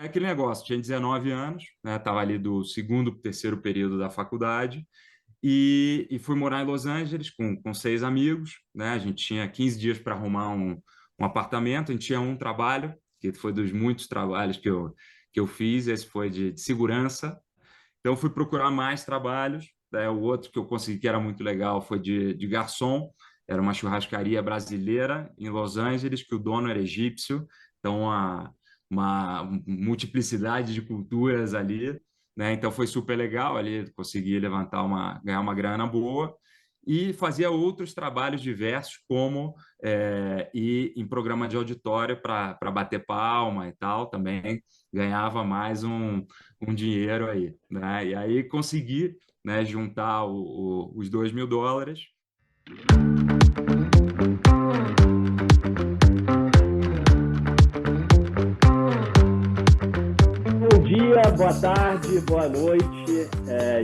É aquele negócio, tinha 19 anos, né? Estava ali do segundo para o terceiro período da faculdade e fui morar em Los Angeles com 6 amigos, né? A gente tinha 15 dias para arrumar um apartamento, a gente tinha um trabalho, que foi dos muitos trabalhos que eu fiz, esse foi de segurança. Então, fui procurar mais trabalhos, né? O outro que eu consegui que era muito legal foi de garçom, era uma churrascaria brasileira em Los Angeles, que o dono era egípcio, então uma multiplicidade de culturas ali, né? Então foi super legal ali, consegui ganhar uma grana boa e fazia outros trabalhos diversos, como ir em programa de auditório para bater palma e tal, também ganhava mais um dinheiro aí, né? E aí consegui, né, juntar os US$ 2.000. Bom dia, boa tarde, boa noite.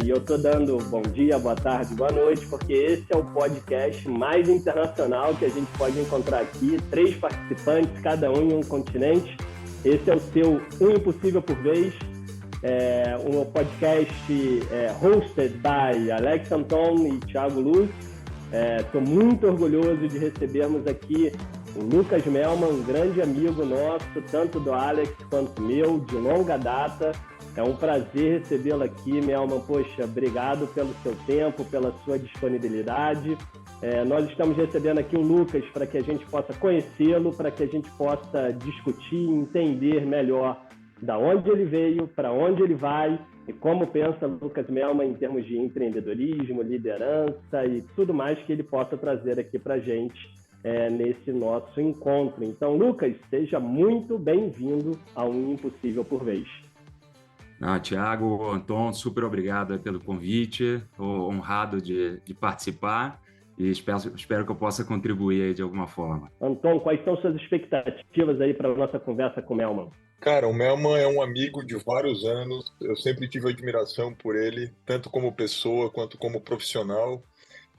E eu estou dando bom dia, boa tarde, boa noite, porque esse é o podcast mais internacional que a gente pode encontrar aqui. 3 participantes, cada um em um continente. Esse é o seu Um Impossível por Vez, um podcast hosted by Alex Anton e Thiago Luz. Estou muito orgulhoso de recebermos aqui o Lucas Melman, um grande amigo nosso, tanto do Alex quanto meu, de longa data. É um prazer recebê-lo aqui, Melman. Poxa, obrigado pelo seu tempo, pela sua disponibilidade. Nós estamos recebendo aqui o Lucas para que a gente possa conhecê-lo, para que a gente possa discutir, entender melhor da onde ele veio, para onde ele vai e como pensa Lucas Melman em termos de empreendedorismo, liderança e tudo mais que ele possa trazer aqui para a gente nesse nosso encontro. Então, Lucas, seja muito bem-vindo ao Um Impossível por Vez. Tiago, Anton, super obrigado pelo convite, estou honrado de participar e espero que eu possa contribuir de alguma forma. Anton, quais são suas expectativas aí para a nossa conversa com o Melman? Cara, o Melman é um amigo de vários anos, eu sempre tive admiração por ele, tanto como pessoa quanto como profissional,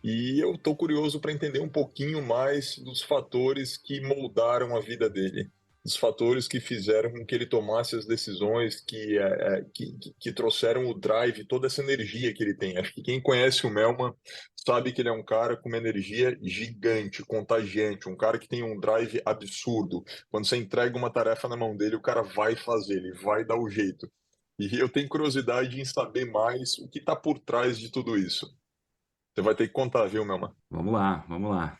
e eu estou curioso para entender um pouquinho mais dos fatores que moldaram a vida dele, dos fatores que fizeram com que ele tomasse as decisões que trouxeram o drive, toda essa energia que ele tem. Acho que quem conhece o Melman sabe que ele é um cara com uma energia gigante, contagiante, um cara que tem um drive absurdo. Quando você entrega uma tarefa na mão dele, o cara vai fazer, ele vai dar o jeito. E eu tenho curiosidade em saber mais o que está por trás de tudo isso. Você vai ter que contar, viu, Melman? Vamos lá, vamos lá.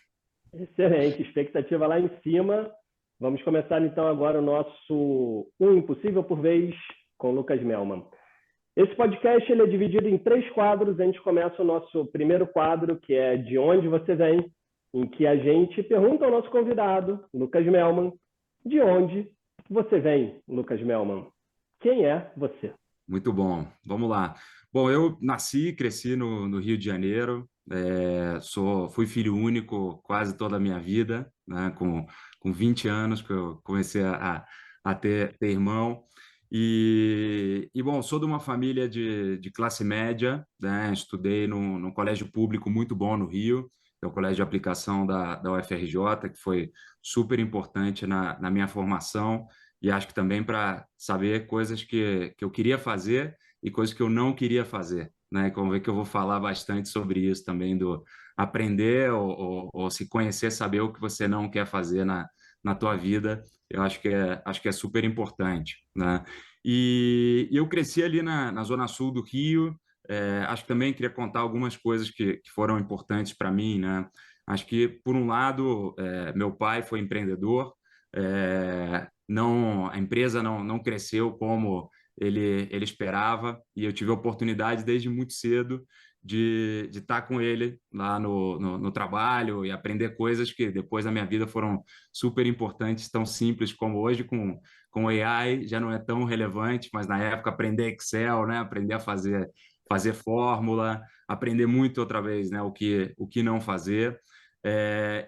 Excelente, expectativa lá em cima. Vamos começar então agora o nosso Um Impossível por Vez com Lucas Melman. Esse podcast ele é dividido em 3 quadros. A gente começa o nosso primeiro quadro, que é De Onde Você Vem, em que a gente pergunta ao nosso convidado, Lucas Melman, de onde você vem, Lucas Melman? Quem é você? Muito bom, vamos lá. Bom, eu nasci e cresci no Rio de Janeiro, fui filho único quase toda a minha vida, né? Com 20 anos que eu comecei a ter irmão. Bom, sou de uma família de classe média, né? Estudei num colégio público muito bom no Rio, que é o Colégio de Aplicação da UFRJ, que foi super importante na minha formação e acho que também para saber coisas que eu queria fazer e coisas que eu não queria fazer, né? Como ver que eu vou falar bastante sobre isso também, do aprender ou se conhecer, saber o que você não quer fazer na tua vida, eu acho que é super importante, né? E eu cresci ali na Zona Sul do Rio, acho que também queria contar algumas coisas que foram importantes para mim, né? Acho que, por um lado, meu pai foi empreendedor, não, a empresa não cresceu como ele esperava, e eu tive a oportunidade desde muito cedo de estar com ele lá no trabalho e aprender coisas que depois na minha vida foram super importantes, tão simples como hoje com o AI já não é tão relevante, mas na época aprender Excel, né, aprender a fazer fórmula, aprender muito outra vez, né, o que não fazer.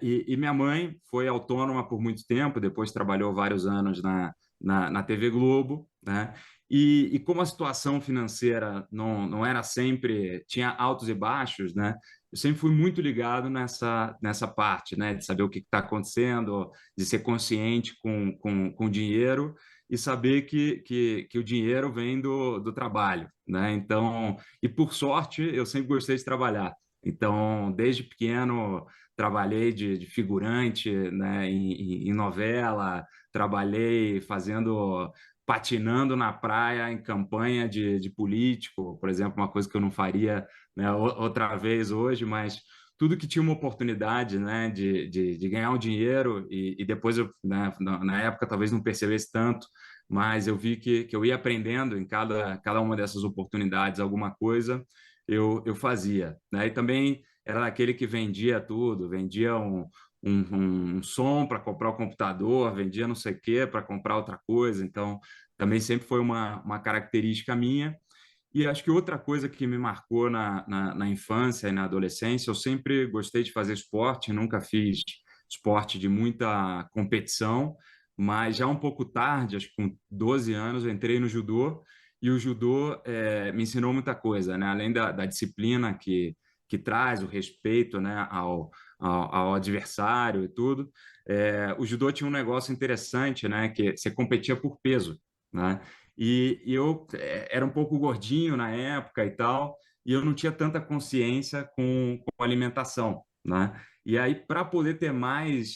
E minha mãe foi autônoma por muito tempo, depois trabalhou vários anos na TV Globo, né? E como a situação financeira não era sempre, tinha altos e baixos, né? Eu sempre fui muito ligado nessa parte, né? De saber o que está acontecendo, de ser consciente com o dinheiro. e saber que o dinheiro vem do trabalho, né? Então, e por sorte, eu sempre gostei de trabalhar. Então, desde pequeno, trabalhei de figurante, né, em novela, trabalhei patinando na praia em campanha de político, por exemplo, uma coisa que eu não faria, né, outra vez hoje, mas tudo que tinha uma oportunidade, né, de ganhar um dinheiro e depois eu, né, na época talvez não percebesse tanto, mas eu vi que eu ia aprendendo em cada uma dessas oportunidades alguma coisa, eu fazia, né? E também era aquele que vendia tudo, vendia um som para comprar o computador, vendia não sei o quê para comprar outra coisa, então também sempre foi uma característica minha. E acho que outra coisa que me marcou na infância e na adolescência, eu sempre gostei de fazer esporte, nunca fiz esporte de muita competição, mas já um pouco tarde, acho que com 12 anos, eu entrei no judô, e o judô me ensinou muita coisa, né? Além da disciplina que traz, o respeito, né, ao adversário e tudo, o judô tinha um negócio interessante, né, que você competia por peso, né? E eu era um pouco gordinho na época e tal, e eu não tinha tanta consciência com alimentação, né? E aí, para poder ter mais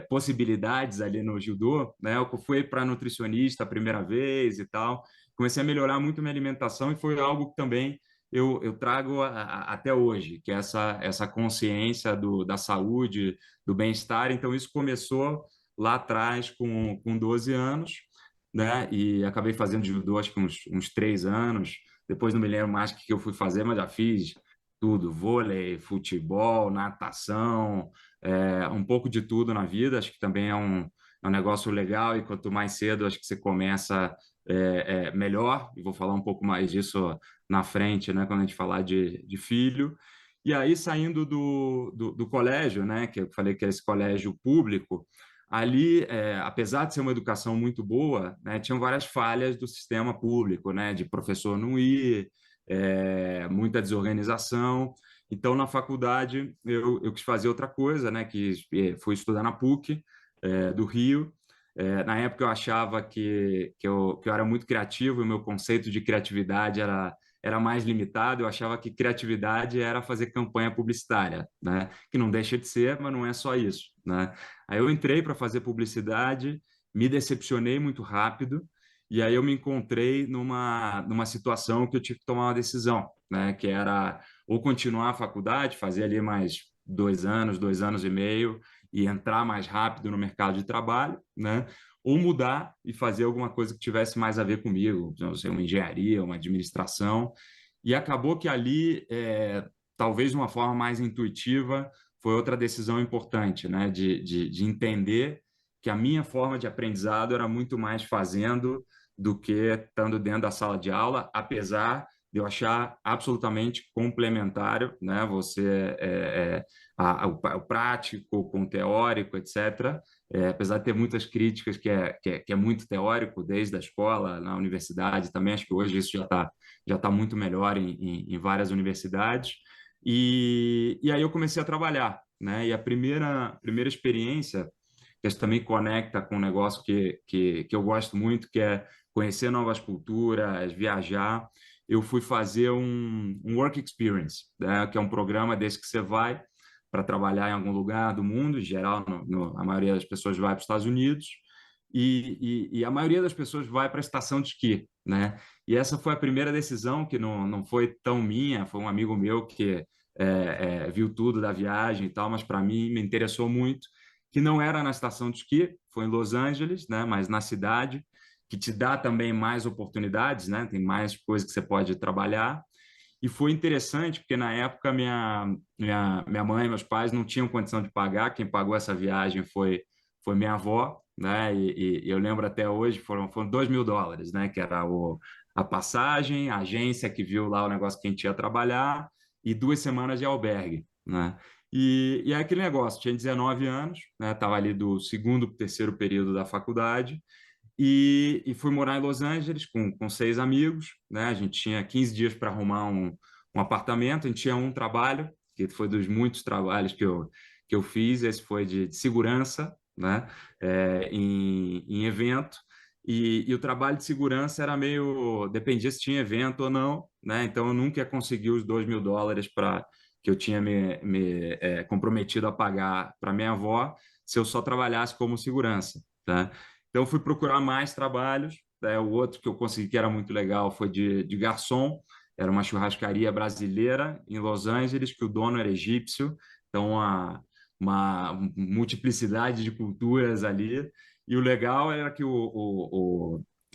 possibilidades ali no judô, né, eu fui para nutricionista a primeira vez e tal, comecei a melhorar muito minha alimentação e foi algo que também eu trago até hoje, que é essa consciência da saúde, do bem-estar. Então, isso começou lá atrás com 12 anos, né? E acabei fazendo judô acho que uns 3 anos. Depois não me lembro mais o que eu fui fazer, mas já fiz tudo: vôlei, futebol, natação, um pouco de tudo na vida. Acho que também é um negócio legal e quanto mais cedo acho que você começa melhor. E vou falar um pouco mais disso na frente, né? Quando a gente falar de filho. E aí, saindo do colégio, né? Que eu falei que é esse colégio público, ali, apesar de ser uma educação muito boa, né, tinham várias falhas do sistema público, né, de professor não ir, muita desorganização. Então, na faculdade, eu quis fazer outra coisa, né, que fui estudar na PUC, do Rio. Na época, eu achava que eu era muito criativo e o meu conceito de criatividade era mais limitado. Eu achava que criatividade era fazer campanha publicitária, né? Que não deixa de ser, mas não é só isso, né? Aí eu entrei para fazer publicidade, me decepcionei muito rápido, e aí eu me encontrei numa situação que eu tive que tomar uma decisão, né? Que era ou continuar a faculdade, fazer ali mais 2 anos, 2 anos e meio, e entrar mais rápido no mercado de trabalho, né? Ou mudar e fazer alguma coisa que tivesse mais a ver comigo, não sei, uma engenharia, uma administração. E acabou que ali, talvez de uma forma mais intuitiva, foi outra decisão importante, né? De entender que a minha forma de aprendizado era muito mais fazendo do que estando dentro da sala de aula, apesar de eu achar absolutamente complementário, né? Você o prático com o teórico, etc. Apesar de ter muitas críticas que é muito teórico desde a escola, na universidade também, acho que hoje isso já tá muito melhor em várias universidades. E aí eu comecei a trabalhar, né? E a primeira experiência, que também conecta com um negócio que eu gosto muito, que é conhecer novas culturas, viajar. Eu fui fazer um Work Experience, né? Que é um programa desse que você vai para trabalhar em algum lugar do mundo. Em geral, a maioria das pessoas vai para os Estados Unidos, e a maioria das pessoas vai para a estação de esqui, né? E essa foi a primeira decisão que não foi tão minha, foi um amigo meu que viu tudo da viagem e tal, mas para mim me interessou muito, que não era na estação de esqui, foi em Los Angeles, né? Mas na cidade, que te dá também mais oportunidades, né? Tem mais coisas que você pode trabalhar. E foi interessante porque na época minha mãe e meus pais não tinham condição de pagar. Quem pagou essa viagem foi minha avó, né? E eu lembro até hoje, foram $2.000, né? Que era a passagem, a agência que viu lá o negócio que a gente ia trabalhar e 2 semanas de albergue, né? E é aquele negócio, tinha 19 anos, né? Estava ali do segundo para o terceiro período da faculdade, e fui morar em Los Angeles com 6 amigos, né? A gente tinha 15 dias para arrumar um apartamento. A gente tinha um trabalho, que foi dos muitos trabalhos que eu fiz. Esse foi de segurança, né? Em evento. e o trabalho de segurança era meio... Dependia se tinha evento ou não, né? Então, eu nunca ia conseguir os $2.000 que eu tinha me comprometido a pagar para minha avó se eu só trabalhasse como segurança, tá? Então, fui procurar mais trabalhos, né? O outro que eu consegui que era muito legal foi de garçom. Era uma churrascaria brasileira em Los Angeles, que o dono era egípcio. Então, uma multiplicidade de culturas ali. E o legal era que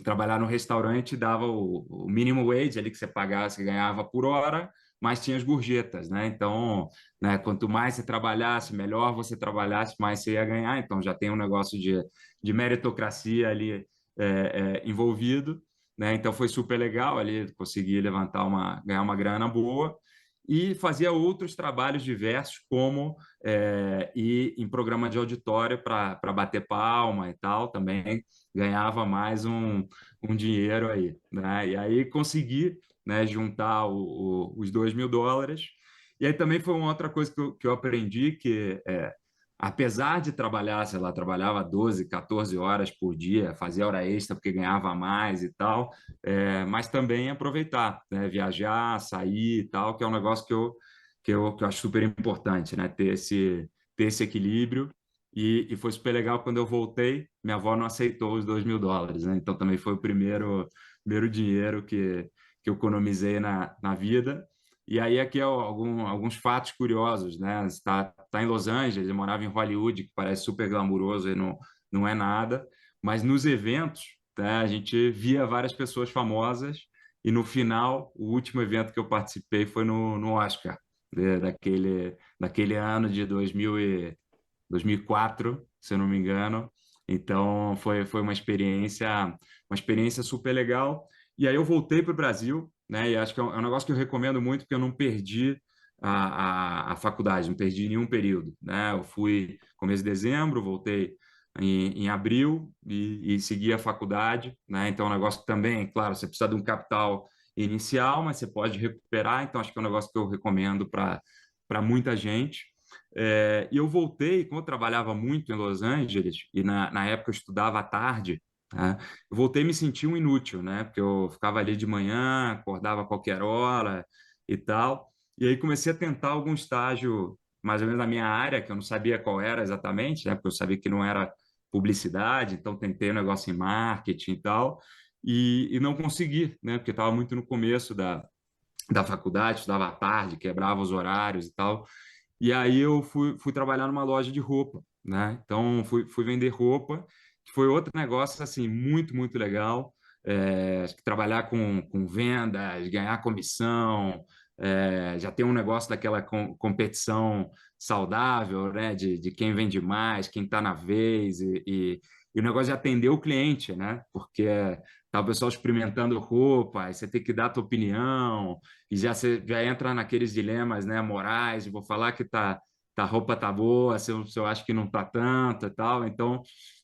trabalhar no restaurante dava o minimum wage ali que você pagava, você ganhava por hora, mas tinha as gorjetas, né? Então, né, quanto mais você trabalhasse, melhor você trabalhasse, mais você ia ganhar. Então, já tem um negócio de meritocracia ali envolvido, né? Então, foi super legal ali, consegui ganhar uma grana boa e fazia outros trabalhos diversos, como ir em programa de auditório para bater palma e tal, também ganhava mais um dinheiro aí, né? E aí consegui, né, juntar os $2.000. E aí também foi uma outra coisa que eu aprendi, que apesar de trabalhar, sei lá, trabalhava 12, 14 horas por dia, fazia hora extra porque ganhava mais e tal, mas também aproveitar, né? Viajar, sair e tal, que é um negócio que eu acho super importante, né? Ter esse equilíbrio. E foi super legal quando eu voltei, minha avó não aceitou os $2.000, né? Então também foi o primeiro dinheiro que eu economizei na vida. E aí aqui alguns fatos curiosos, né? Está em Los Angeles, eu morava em Hollywood, que parece super glamuroso e não é nada, mas nos eventos, tá, a gente via várias pessoas famosas e no final, o último evento que eu participei foi no Oscar, né, daquele ano de 2004, se eu não me engano. Então foi uma experiência super legal. E aí eu voltei para o Brasil, né? E acho que é um negócio que eu recomendo muito, porque eu não perdi a faculdade, não perdi nenhum período, né? Eu fui começo de dezembro, voltei em abril e segui a faculdade, né? Então é um negócio que também, claro, você precisa de um capital inicial, mas você pode recuperar. Então acho que é um negócio que eu recomendo para muita gente. E eu voltei, como eu trabalhava muito em Los Angeles, e na época eu estudava à tarde, né? Eu voltei a me sentir um inútil, né? Porque eu ficava ali de manhã, acordava a qualquer hora e tal. E aí comecei a tentar algum estágio mais ou menos na minha área, que eu não sabia qual era exatamente, né? Porque eu sabia que não era publicidade, então tentei um negócio em marketing e tal, e não consegui, né? Porque estava muito no começo da faculdade, estudava à tarde, quebrava os horários e tal. E aí eu fui trabalhar numa loja de roupa, né? Então fui vender roupa, que foi outro negócio assim muito, muito legal. Acho que trabalhar com vendas, ganhar comissão, já tem um negócio daquela competição saudável, né? De quem vende mais, quem está na vez, e o negócio de atender o cliente, né? Porque tá o pessoal experimentando roupa, aí você tem que dar a tua opinião, e você já entra naqueles dilemas, né, morais, vou falar que a roupa tá boa, se eu acho que não tá tanto e tal. Então,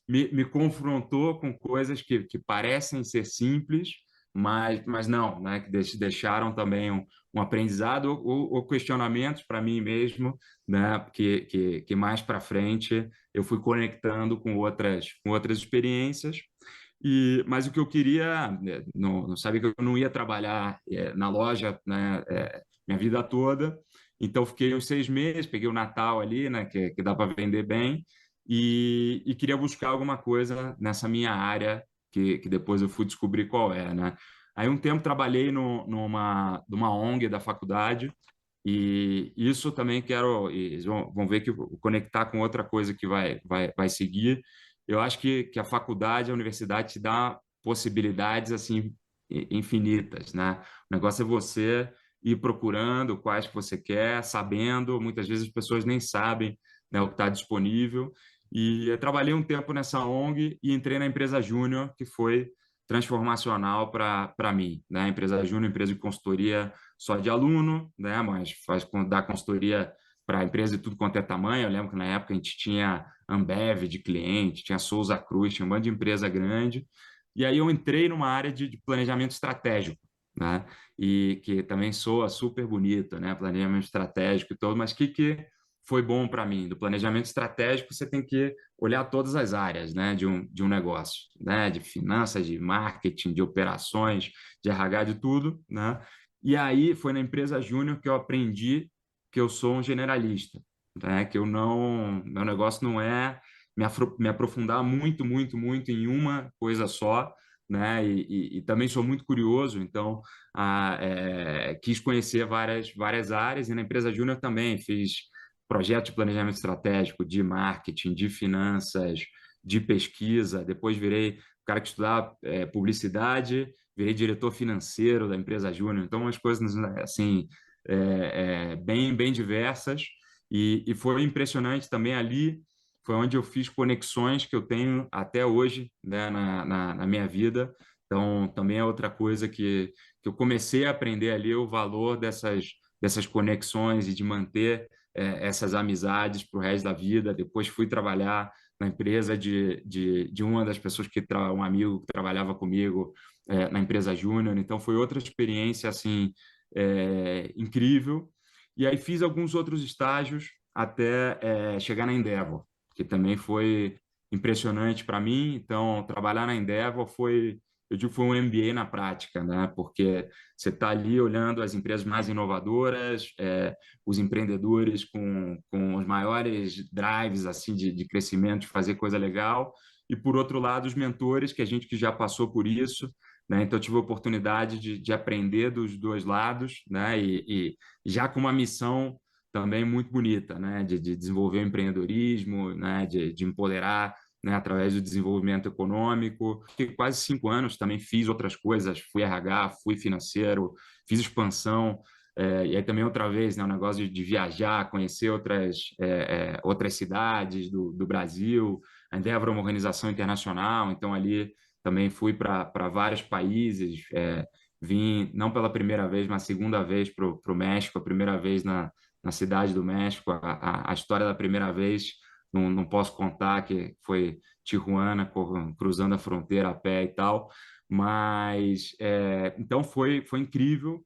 me confrontou com coisas que parecem ser simples, mas não, né, que deixaram também um aprendizado ou questionamentos para mim mesmo, né, que mais para frente eu fui conectando com outras experiências. Mas o que eu queria, não sabia que eu não ia trabalhar na loja, né, minha vida toda. Então, fiquei uns 6 meses, peguei o Natal ali, né, que dá para vender bem, e queria buscar alguma coisa nessa minha área, que depois eu fui descobrir qual é, né? Aí, um tempo, trabalhei numa ONG da faculdade, e isso também quero, e vão ver que vou conectar com outra coisa que vai seguir. Eu acho que a faculdade, a universidade te dá possibilidades assim infinitas, né? O negócio é você ir procurando quais que você quer, sabendo, muitas vezes as pessoas nem sabem, né, o que está disponível. E eu trabalhei um tempo nessa ONG e entrei na empresa Júnior, que foi transformacional para mim, né? A empresa Júnior, empresa de consultoria só de aluno, né? Mas dá consultoria para empresa de tudo quanto é tamanho. Eu lembro que na época a gente tinha Ambev de cliente, tinha Souza Cruz, tinha um monte de empresa grande. E aí eu entrei numa área de planejamento estratégico, né? E que também soa super bonito, né? Planejamento estratégico e todo, mas o que foi bom para mim. Do planejamento estratégico, você tem que olhar todas as áreas, né, de um negócio, né, de finanças, de marketing, de operações, de RH, de tudo, né? E aí foi na empresa Júnior que eu aprendi que eu sou um generalista, né? Que eu não, meu negócio não é me aprofundar muito, muito, muito em uma coisa só, né? E também sou muito curioso, então quis conhecer várias áreas e na empresa Júnior também fiz projetos de planejamento estratégico, de marketing, de finanças, de pesquisa. Depois virei o cara que estudava publicidade, virei diretor financeiro da empresa Júnior. Então, umas coisas assim bem diversas. E foi impressionante também ali. Foi onde eu fiz conexões que eu tenho até hoje, né, na minha vida. Então, também é outra coisa que eu comecei a aprender ali o valor dessas conexões e de manter essas amizades para o resto da vida. Depois fui trabalhar na empresa de uma das pessoas um amigo que trabalhava comigo na empresa Júnior. Então foi outra experiência assim incrível. E aí fiz alguns outros estágios até chegar na Endeavor, que também foi impressionante para mim. Então trabalhar na Endeavor eu digo, foi um MBA na prática, né? Porque você está ali olhando as empresas mais inovadoras, os empreendedores com os maiores drives assim de crescimento, de fazer coisa legal, e por outro lado os mentores, que a gente que já passou por isso, né? Então eu tive a oportunidade de aprender dos dois lados, né? E já com uma missão também muito bonita, né? De desenvolver o empreendedorismo, né? De empoderar, né, através do desenvolvimento econômico. Fiquei quase 5 anos, também fiz outras coisas, fui RH, fui financeiro, fiz expansão, e aí também outra vez, né, o negócio de viajar, conhecer outras cidades do Brasil. A Endeavor é uma organização internacional, então ali também fui para vários países, vim não pela primeira vez, mas a segunda vez para o México, a primeira vez na cidade do México. A história da primeira vez não posso contar, que foi Tijuana, cruzando a fronteira a pé e tal, mas então foi incrível.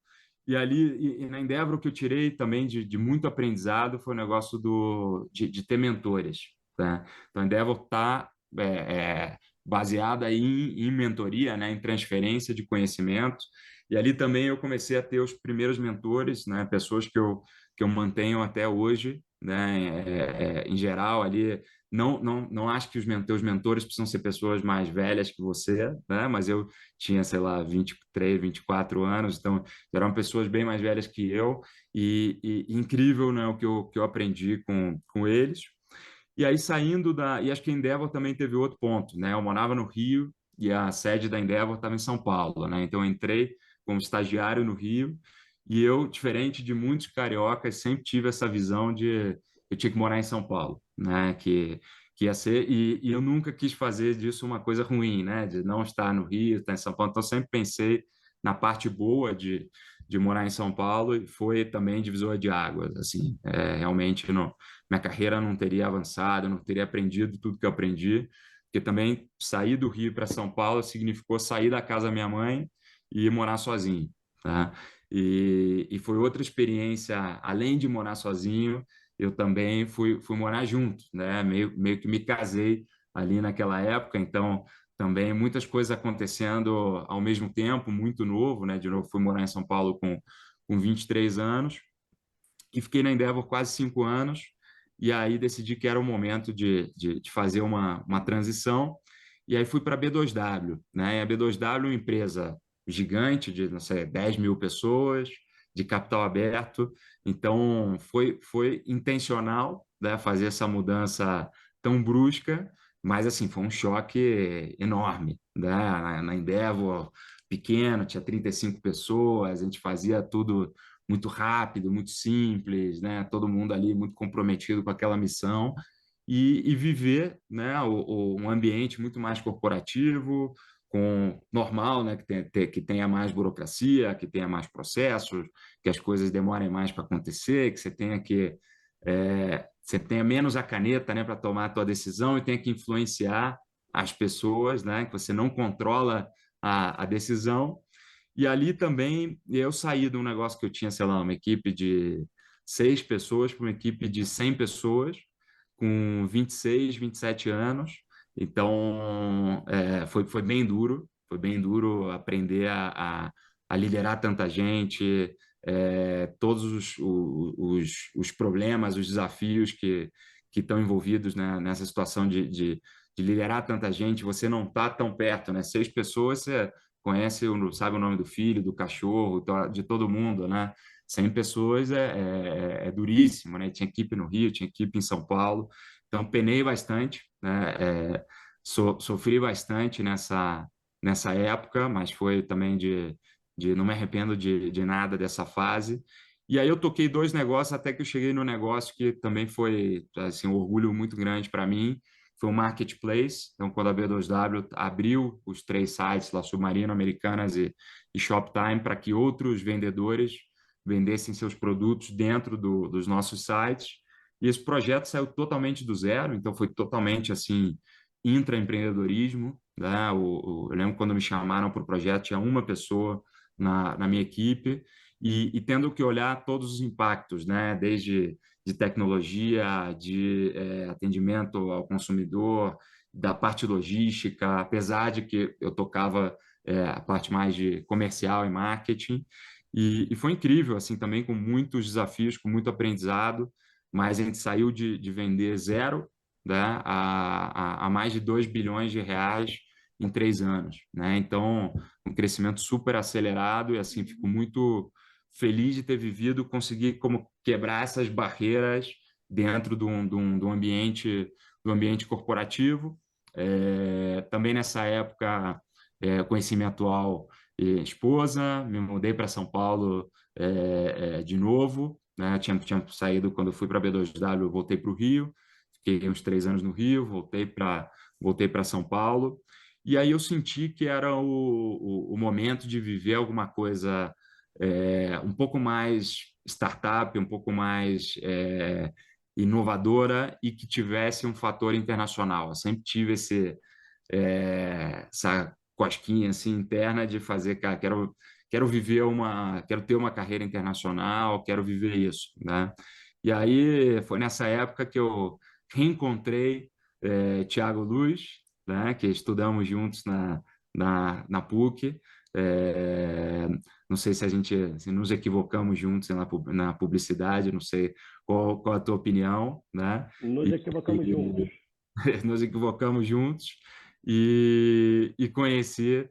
E ali e na Endeavor o que eu tirei também de muito aprendizado foi o negócio de ter mentores, né? Então a Endeavor está baseada em mentoria, né, em transferência de conhecimento. E ali também eu comecei a ter os primeiros mentores, né, pessoas que eu mantenho até hoje, né, em geral ali. Não acho que os mentores precisam ser pessoas mais velhas que você, né? Mas eu tinha, sei lá, 23, 24 anos, então eram pessoas bem mais velhas que eu, e incrível, né, o que eu aprendi com eles. E aí e acho que a Endeavor também teve outro ponto, né? Eu morava no Rio e a sede da Endeavor estava em São Paulo, né? Então eu entrei como estagiário no Rio e eu, diferente de muitos cariocas, sempre tive essa visão de eu tinha que morar em São Paulo, né? Que ia ser, e eu nunca quis fazer disso uma coisa ruim, né? De não estar no Rio, estar em São Paulo. Então eu sempre pensei na parte boa de morar em São Paulo, e foi também divisor de águas, assim. Realmente não, minha carreira não teria avançado, eu não teria aprendido tudo que eu aprendi, porque também sair do Rio para São Paulo significou sair da casa da minha mãe e morar sozinho, tá? E foi outra experiência. Além de morar sozinho, eu também fui morar junto, né? Meio que me casei ali naquela época, então também muitas coisas acontecendo ao mesmo tempo, muito novo, né? De novo, fui morar em São Paulo com 23 anos e fiquei na Endeavor quase 5 anos. E aí decidi que era o momento de fazer uma transição. E aí fui para a B2W, né? E a B2W é uma empresa gigante, de, não sei, 10 mil pessoas, de capital aberto. Então, foi intencional, né, fazer essa mudança tão brusca, mas, assim, foi um choque enorme, né? Na Endeavor, pequeno, tinha 35 pessoas, a gente fazia tudo muito rápido, muito simples, né? Todo mundo ali muito comprometido com aquela missão e viver, né, um ambiente muito mais corporativo, com normal, né, que tenha mais burocracia, que tenha mais processos, que as coisas demorem mais para acontecer, que você tenha menos a caneta, né, para tomar a tua decisão e tenha que influenciar as pessoas, né, que você não controla a decisão. E ali também eu saí de um negócio que eu tinha, sei lá, uma equipe de 6 pessoas para uma equipe de 100 pessoas, com 26, 27 anos. Então, foi bem duro aprender a liderar tanta gente, todos os problemas, os desafios que estão envolvidos, né, nessa situação de liderar tanta gente. Você não está tão perto, né? 6 pessoas, você conhece, sabe o nome do filho, do cachorro, de todo mundo, né? 100 pessoas é duríssimo, né? Tinha equipe no Rio, tinha equipe em São Paulo, então penei bastante, né? Sofri bastante nessa época, mas foi também não me arrependo de nada dessa fase. E aí eu toquei 2 negócios até que eu cheguei no negócio que também foi assim, um orgulho muito grande para mim, foi um marketplace. Então, quando a B2W abriu os 3 sites lá, Submarino, Americanas e Shoptime, para que outros vendedores vendessem seus produtos dentro dos nossos sites. E esse projeto saiu totalmente do zero, então foi totalmente assim, intraempreendedorismo, né? Eu lembro quando me chamaram para o projeto, tinha uma pessoa na minha equipe, e tendo que olhar todos os impactos, né? Desde de tecnologia, de atendimento ao consumidor, da parte logística, apesar de que eu tocava a parte mais de comercial e marketing, e foi incrível, assim, também com muitos desafios, com muito aprendizado, mas a gente saiu de vender zero, né, a mais de 2 bilhões de reais em 3 anos, né? Então, um crescimento super acelerado e, assim, fico muito feliz de ter vivido, conseguir como quebrar essas barreiras dentro do ambiente corporativo. Também nessa época, conheci minha atual esposa, me mudei para São Paulo de novo, né? Tinha saído quando eu fui para a B2W, voltei para o Rio, fiquei uns 3 anos no Rio, voltei para São Paulo, e aí eu senti que era o momento de viver alguma coisa um pouco mais startup, um pouco mais inovadora e que tivesse um fator internacional. Eu sempre tive essa cosquinha assim interna de fazer, cara, quero ter uma carreira internacional, quero viver isso, né? E aí foi nessa época que eu reencontrei Tiago Luz, né? Que estudamos juntos na PUC. É, não sei se a gente se nos equivocamos juntos na publicidade, não sei qual a tua opinião, né? Nos equivocamos juntos. Nos equivocamos juntos e conheci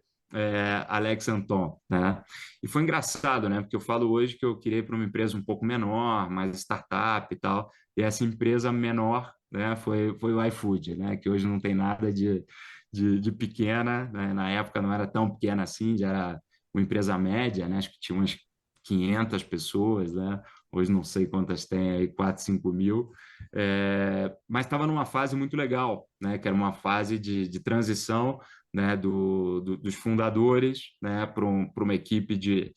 Alex Anton, né? E foi engraçado, né? Porque eu falo hoje que eu queria ir para uma empresa um pouco menor, mais startup e tal, e essa empresa menor, né, foi o iFood, né? Que hoje não tem nada de pequena, né? Na época não era tão pequena assim, já era uma empresa média, né? Acho que tinha umas 500 pessoas, né? Hoje não sei quantas tem aí, 4, 5 mil, mas estava numa fase muito legal, né? Que era uma fase de transição, né? Dos fundadores, né? Para uma equipe de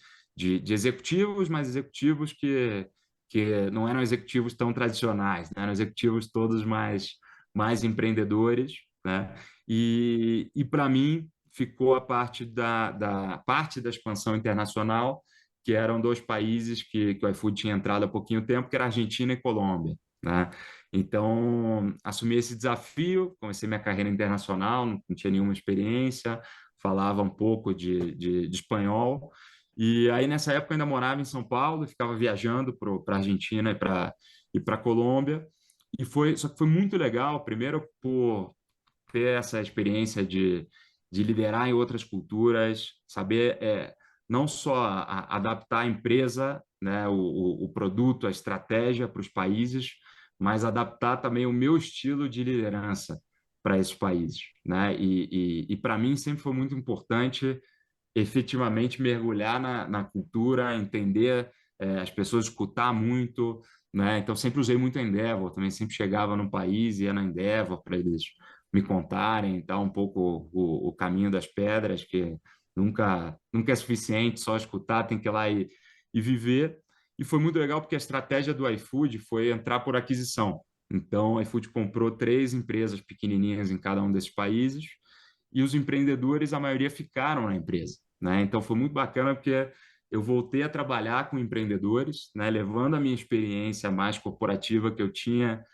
executivos, mas executivos que não eram executivos tão tradicionais, né? Eram executivos todos mais empreendedores, né? E para mim ficou a parte da expansão internacional, que eram 2 países que o iFood tinha entrado há pouquinho tempo, que era Argentina e Colômbia, né? Então, assumi esse desafio, comecei minha carreira internacional, não tinha nenhuma experiência, falava um pouco de espanhol, e aí nessa época eu ainda morava em São Paulo, ficava viajando para a Argentina e para Colômbia, só que foi muito legal, primeiro por ter essa experiência de liderar em outras culturas, saber não só adaptar a empresa, né, o produto, a estratégia para os países, mas adaptar também o meu estilo de liderança para esses países, né? E para mim sempre foi muito importante efetivamente mergulhar na cultura, entender as pessoas, escutar muito, né? Então sempre usei muito a Endeavor, também sempre chegava num país e ia na Endeavor para eles me contarem, tá, um pouco o caminho das pedras, que nunca é suficiente só escutar, tem que ir lá e viver. E foi muito legal porque a estratégia do iFood foi entrar por aquisição. Então, o iFood comprou 3 empresas pequenininhas em cada um desses países e os empreendedores, a maioria, ficaram na empresa, né? Então, foi muito bacana porque eu voltei a trabalhar com empreendedores, né, levando a minha experiência mais corporativa que eu tinha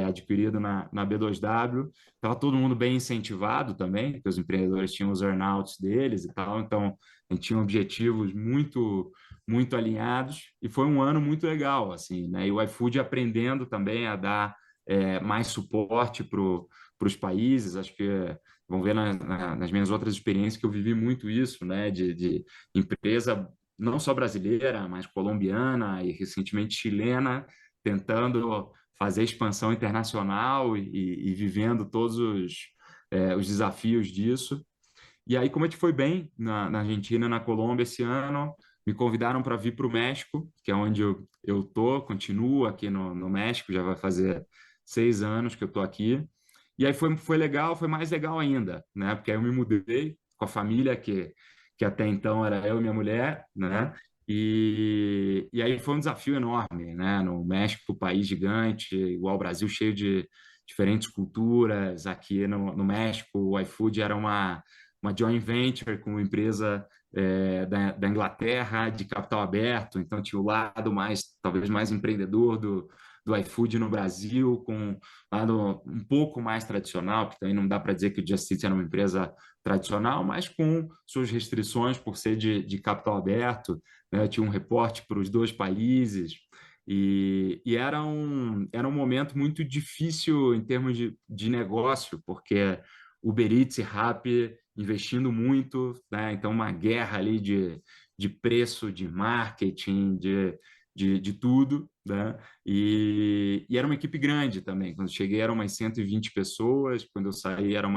adquirido na B2W. Estava todo mundo bem incentivado também, porque os empreendedores tinham os earnouts deles e tal, então a gente tinha objetivos muito alinhados e foi um ano muito legal, assim, né? E o iFood aprendendo também a dar mais suporte para os países. Acho que vão ver nas minhas outras experiências que eu vivi muito isso, né? De empresa não só brasileira, mas colombiana e recentemente chilena, tentando fazer expansão internacional e vivendo todos os desafios disso. E aí, como a gente foi bem na Argentina, na Colômbia esse ano, me convidaram para vir para o México, que é onde eu tô, continuo aqui no México, já vai fazer 6 anos que eu tô aqui. E aí foi legal, foi mais legal ainda, né? Porque aí eu me mudei com a família que até então era eu e minha mulher, né? E aí foi um desafio enorme, né? No México, um país gigante, igual o Brasil, cheio de diferentes culturas. Aqui no México, o iFood era uma joint venture com uma empresa da Inglaterra, de capital aberto, então tinha o lado talvez mais empreendedor do iFood no Brasil, com um lado um pouco mais tradicional, que também não dá para dizer que o Just Eat era uma empresa tradicional, mas com suas restrições por ser de capital aberto, né? Tinha um reporte para os dois países, e era um momento muito difícil em termos de negócio, porque Uber Eats e Rappi investindo muito, né? Então uma guerra ali de preço, de marketing, de tudo, né? E era uma equipe grande também. Quando cheguei eram umas 120 pessoas, quando eu saí eram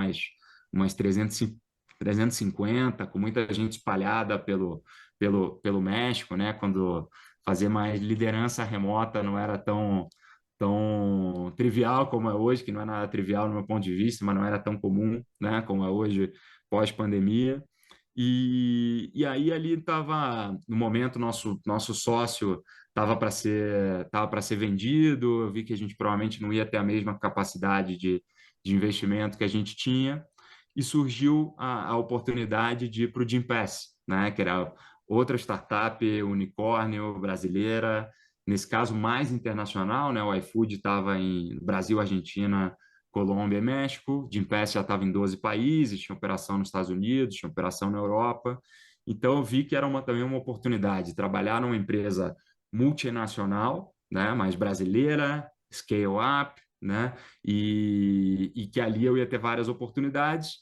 umas 350, com muita gente espalhada pelo México, né? Quando fazer mais liderança remota não era tão trivial como é hoje, que não é nada trivial no meu ponto de vista, mas não era tão comum, né, como é hoje pós-pandemia. E aí ali estava, no momento, nosso sócio estava para ser vendido, eu vi que a gente provavelmente não ia ter a mesma capacidade de investimento que a gente tinha, e surgiu a oportunidade de ir para o Gympass, né, que era outra startup unicórnio brasileira, nesse caso mais internacional, né? O iFood estava em Brasil, Argentina, Colômbia e México. Gympass já estava em 12 países, tinha operação nos Estados Unidos, tinha operação na Europa. Então eu vi que era também uma oportunidade de trabalhar numa empresa multinacional, né? Mais brasileira, scale up, né? E que ali eu ia ter várias oportunidades.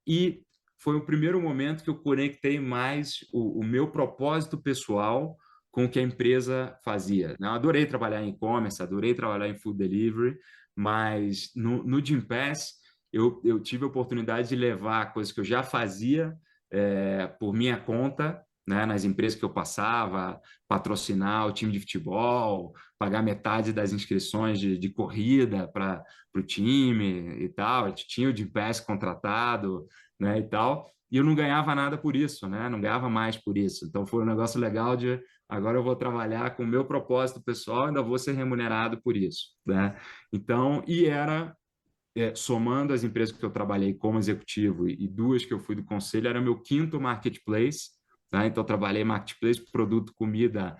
E foi o primeiro momento que eu conectei mais o meu propósito pessoal com o que a empresa fazia, né? Eu adorei trabalhar em e-commerce, adorei trabalhar em food delivery, mas no Gympass eu tive a oportunidade de levar coisas que eu já fazia por minha conta, né, nas empresas que eu passava, patrocinar o time de futebol, pagar metade das inscrições de corrida para o time e tal. A gente tinha o Gympass contratado, né, e tal, e eu não ganhava nada por isso, né? Não ganhava mais por isso. Então foi um negócio legal de agora eu vou trabalhar com o meu propósito pessoal, ainda vou ser remunerado por isso, né? Então, somando as empresas que eu trabalhei como executivo e duas que eu fui do conselho, era meu quinto marketplace, tá? Então, eu trabalhei marketplace, produto, comida,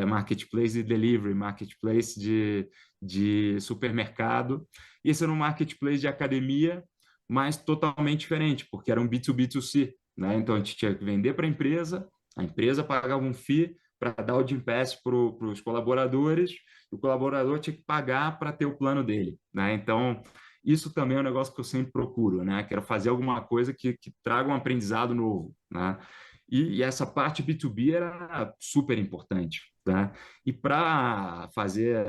marketplace de delivery, marketplace de supermercado. E esse era um marketplace de academia, mas totalmente diferente, porque era um B2B2C, né? Então, a gente tinha que vender para a empresa pagava um fee para dar o Gympass para os colaboradores, o colaborador tinha que pagar para ter o plano dele, né? Então, isso também é um negócio que eu sempre procuro, né? Quero fazer alguma coisa que traga um aprendizado novo, né? E essa parte B2B era super importante, né? E para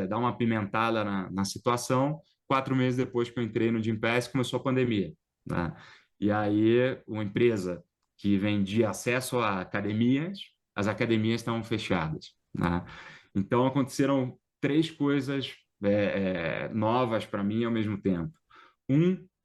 dar uma pimentada na situação, 4 meses depois que eu entrei no Gympass, começou a pandemia, né? E aí, uma empresa que vendia acesso a academias, as academias estavam fechadas, né? Então, aconteceram 3 coisas novas para mim ao mesmo tempo.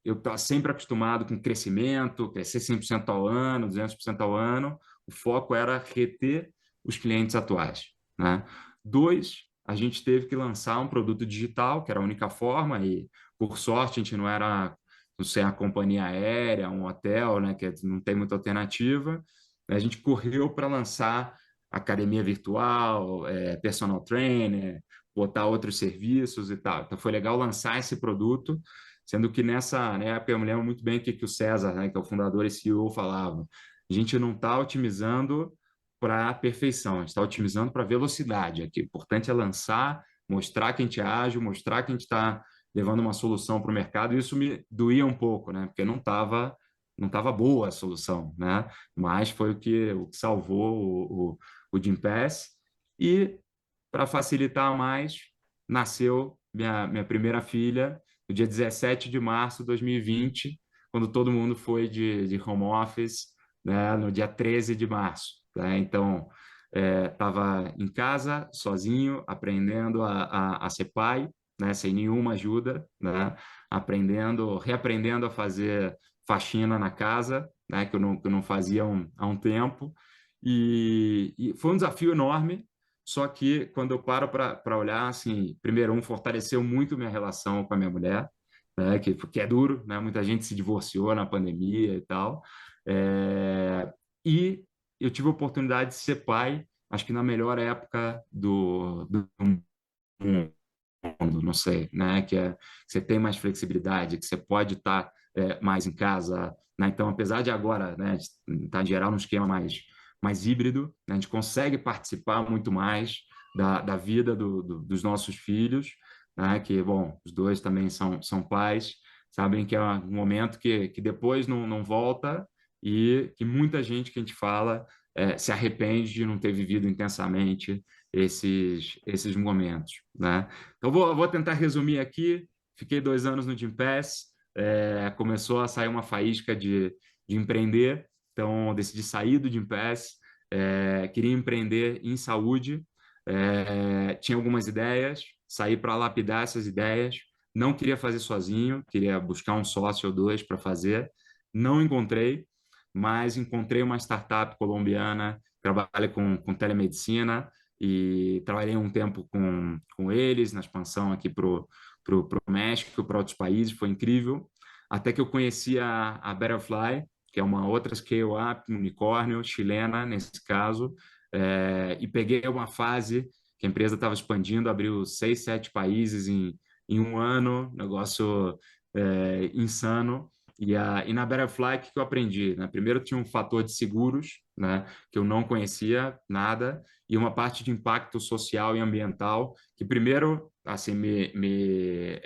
Eu estava sempre acostumado com crescimento, crescer 100% ao ano, 200% ao ano. O foco era reter os clientes atuais, né? 2, a gente teve que lançar um produto digital, que era a única forma, e por sorte a gente não era, não sei, a companhia aérea, um hotel, né, que não tem muita alternativa. A gente correu para lançar academia virtual, personal trainer, botar outros serviços e tal. Então foi legal lançar esse produto, sendo que nessa época eu me lembro muito bem o que o César, né, que é o fundador e CEO, falava. A gente não está otimizando para perfeição, a gente está otimizando para velocidade. Aqui, o importante é lançar, mostrar que a gente é ágil, mostrar que a gente está levando uma solução para o mercado. E isso me doía um pouco, né? Porque não tava boa a solução, né? Mas foi o que salvou o Gympass. E para facilitar mais, nasceu minha primeira filha no dia 17 de março de 2020, quando todo mundo foi de home office, né, no dia 13 de março. Né? Então, estava em casa, sozinho, aprendendo a ser pai, né, sem nenhuma ajuda, né, reaprendendo a fazer faxina na casa, né, que eu não fazia há um tempo. E foi um desafio enorme, só que quando eu paro para olhar, assim, primeiro, fortaleceu muito minha relação com a minha mulher, né, que é duro, né? Muita gente se divorciou na pandemia e tal. E eu tive a oportunidade de ser pai, acho que na melhor época do mundo, não sei, né? Que você tem mais flexibilidade, que você pode estar mais em casa, né? Então, apesar de agora, né, estar em geral num esquema mais híbrido, né, a gente consegue participar muito mais da vida dos nossos filhos, né? Que, bom, os dois também são pais, sabem que é um momento que depois não volta e que muita gente que a gente fala se arrepende de não ter vivido intensamente esses momentos, né? Então, vou tentar resumir aqui. Fiquei 2 anos no Gympass, começou a sair uma faísca de empreender, então decidi sair do Gympass, queria empreender em saúde, tinha algumas ideias, saí para lapidar essas ideias, não queria fazer sozinho, queria buscar um sócio ou dois para fazer, não encontrei, mas encontrei uma startup colombiana que trabalha com telemedicina, e trabalhei um tempo com eles na expansão aqui para o México, para outros países, foi incrível. Até que eu conheci a Betterfly, que é uma outra scale-up, unicórnio, chilena, nesse caso, e peguei uma fase que a empresa estava expandindo, abriu 6, 7 países em um ano, negócio insano. E na Betterfly, o que eu aprendi? Né? Primeiro, tinha um fator de seguros, né, que eu não conhecia nada, e uma parte de impacto social e ambiental, que primeiro assim, me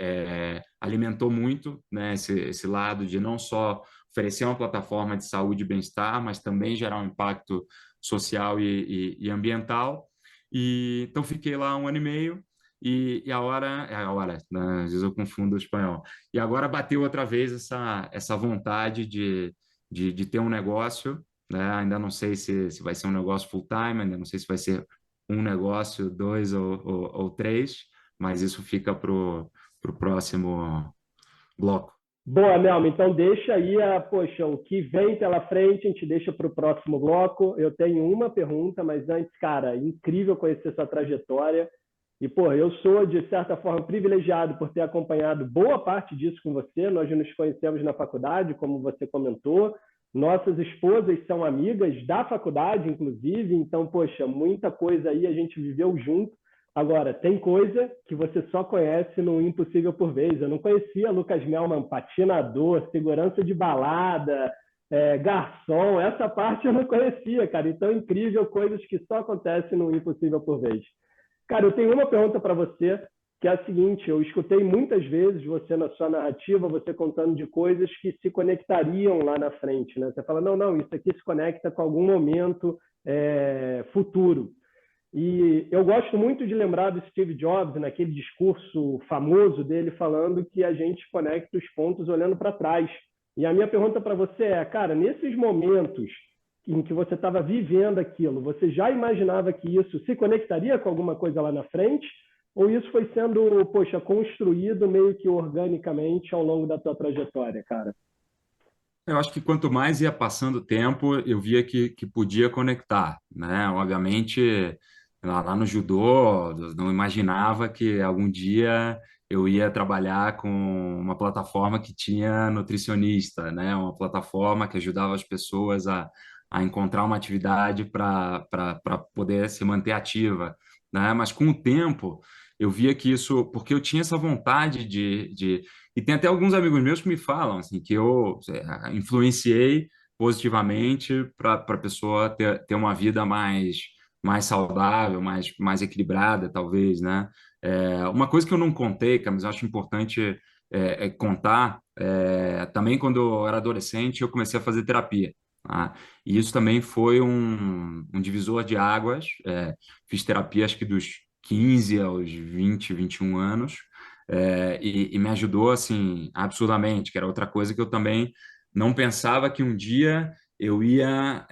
alimentou muito, né, esse lado de não só oferecer uma plataforma de saúde e bem-estar, mas também gerar um impacto social e ambiental. Então, fiquei lá 1 ano e meio, e a hora, né? Às vezes eu confundo o espanhol. E agora bateu outra vez essa vontade de ter um negócio, né? Ainda não sei se vai ser um negócio full-time, ainda não sei se vai ser um negócio, dois ou três, mas isso fica para o próximo bloco. Boa, Melma. Então deixa aí poxa, o que vem pela frente, a gente deixa para o próximo bloco. Eu tenho uma pergunta, mas antes, cara, incrível conhecer sua trajetória. E, pô, eu sou, de certa forma, privilegiado por ter acompanhado boa parte disso com você. Nós nos conhecemos na faculdade, como você comentou. Nossas esposas são amigas da faculdade, inclusive. Então, poxa, muita coisa aí a gente viveu junto. Agora, tem coisa que você só conhece no Impossível por Vez. Eu não conhecia Lucas Melman, patinador, segurança de balada, garçom. Essa parte eu não conhecia, cara. Então, é incrível, coisas que só acontecem no Impossível por Vez. Cara, eu tenho uma pergunta para você, que é a seguinte: eu escutei muitas vezes você na sua narrativa, você contando de coisas que se conectariam lá na frente, né? Você fala, não, isso aqui se conecta com algum momento futuro. E eu gosto muito de lembrar do Steve Jobs, naquele discurso famoso dele, falando que a gente conecta os pontos olhando para trás. E a minha pergunta para você é, cara, nesses momentos em que você estava vivendo aquilo, você já imaginava que isso se conectaria com alguma coisa lá na frente? Ou isso foi sendo, poxa, construído meio que organicamente ao longo da tua trajetória, cara? Eu acho que quanto mais ia passando o tempo, eu via que podia conectar, né? Obviamente, lá no judô, eu não imaginava que algum dia eu ia trabalhar com uma plataforma que tinha nutricionista, né? Uma plataforma que ajudava as pessoas a encontrar uma atividade para poder se manter ativa, né? Mas com o tempo eu via que isso, porque eu tinha essa vontade e tem até alguns amigos meus que me falam assim que eu influenciei positivamente para a pessoa ter uma vida mais saudável, mais equilibrada, talvez, né? Uma coisa que eu não contei, cara, mas eu acho importante contar, também quando eu era adolescente, eu comecei a fazer terapia. Tá? E isso também foi um divisor de águas. Fiz terapia, acho que dos 15 aos 21 anos, e me ajudou, assim, absurdamente, que era outra coisa que eu também não pensava que um dia eu ia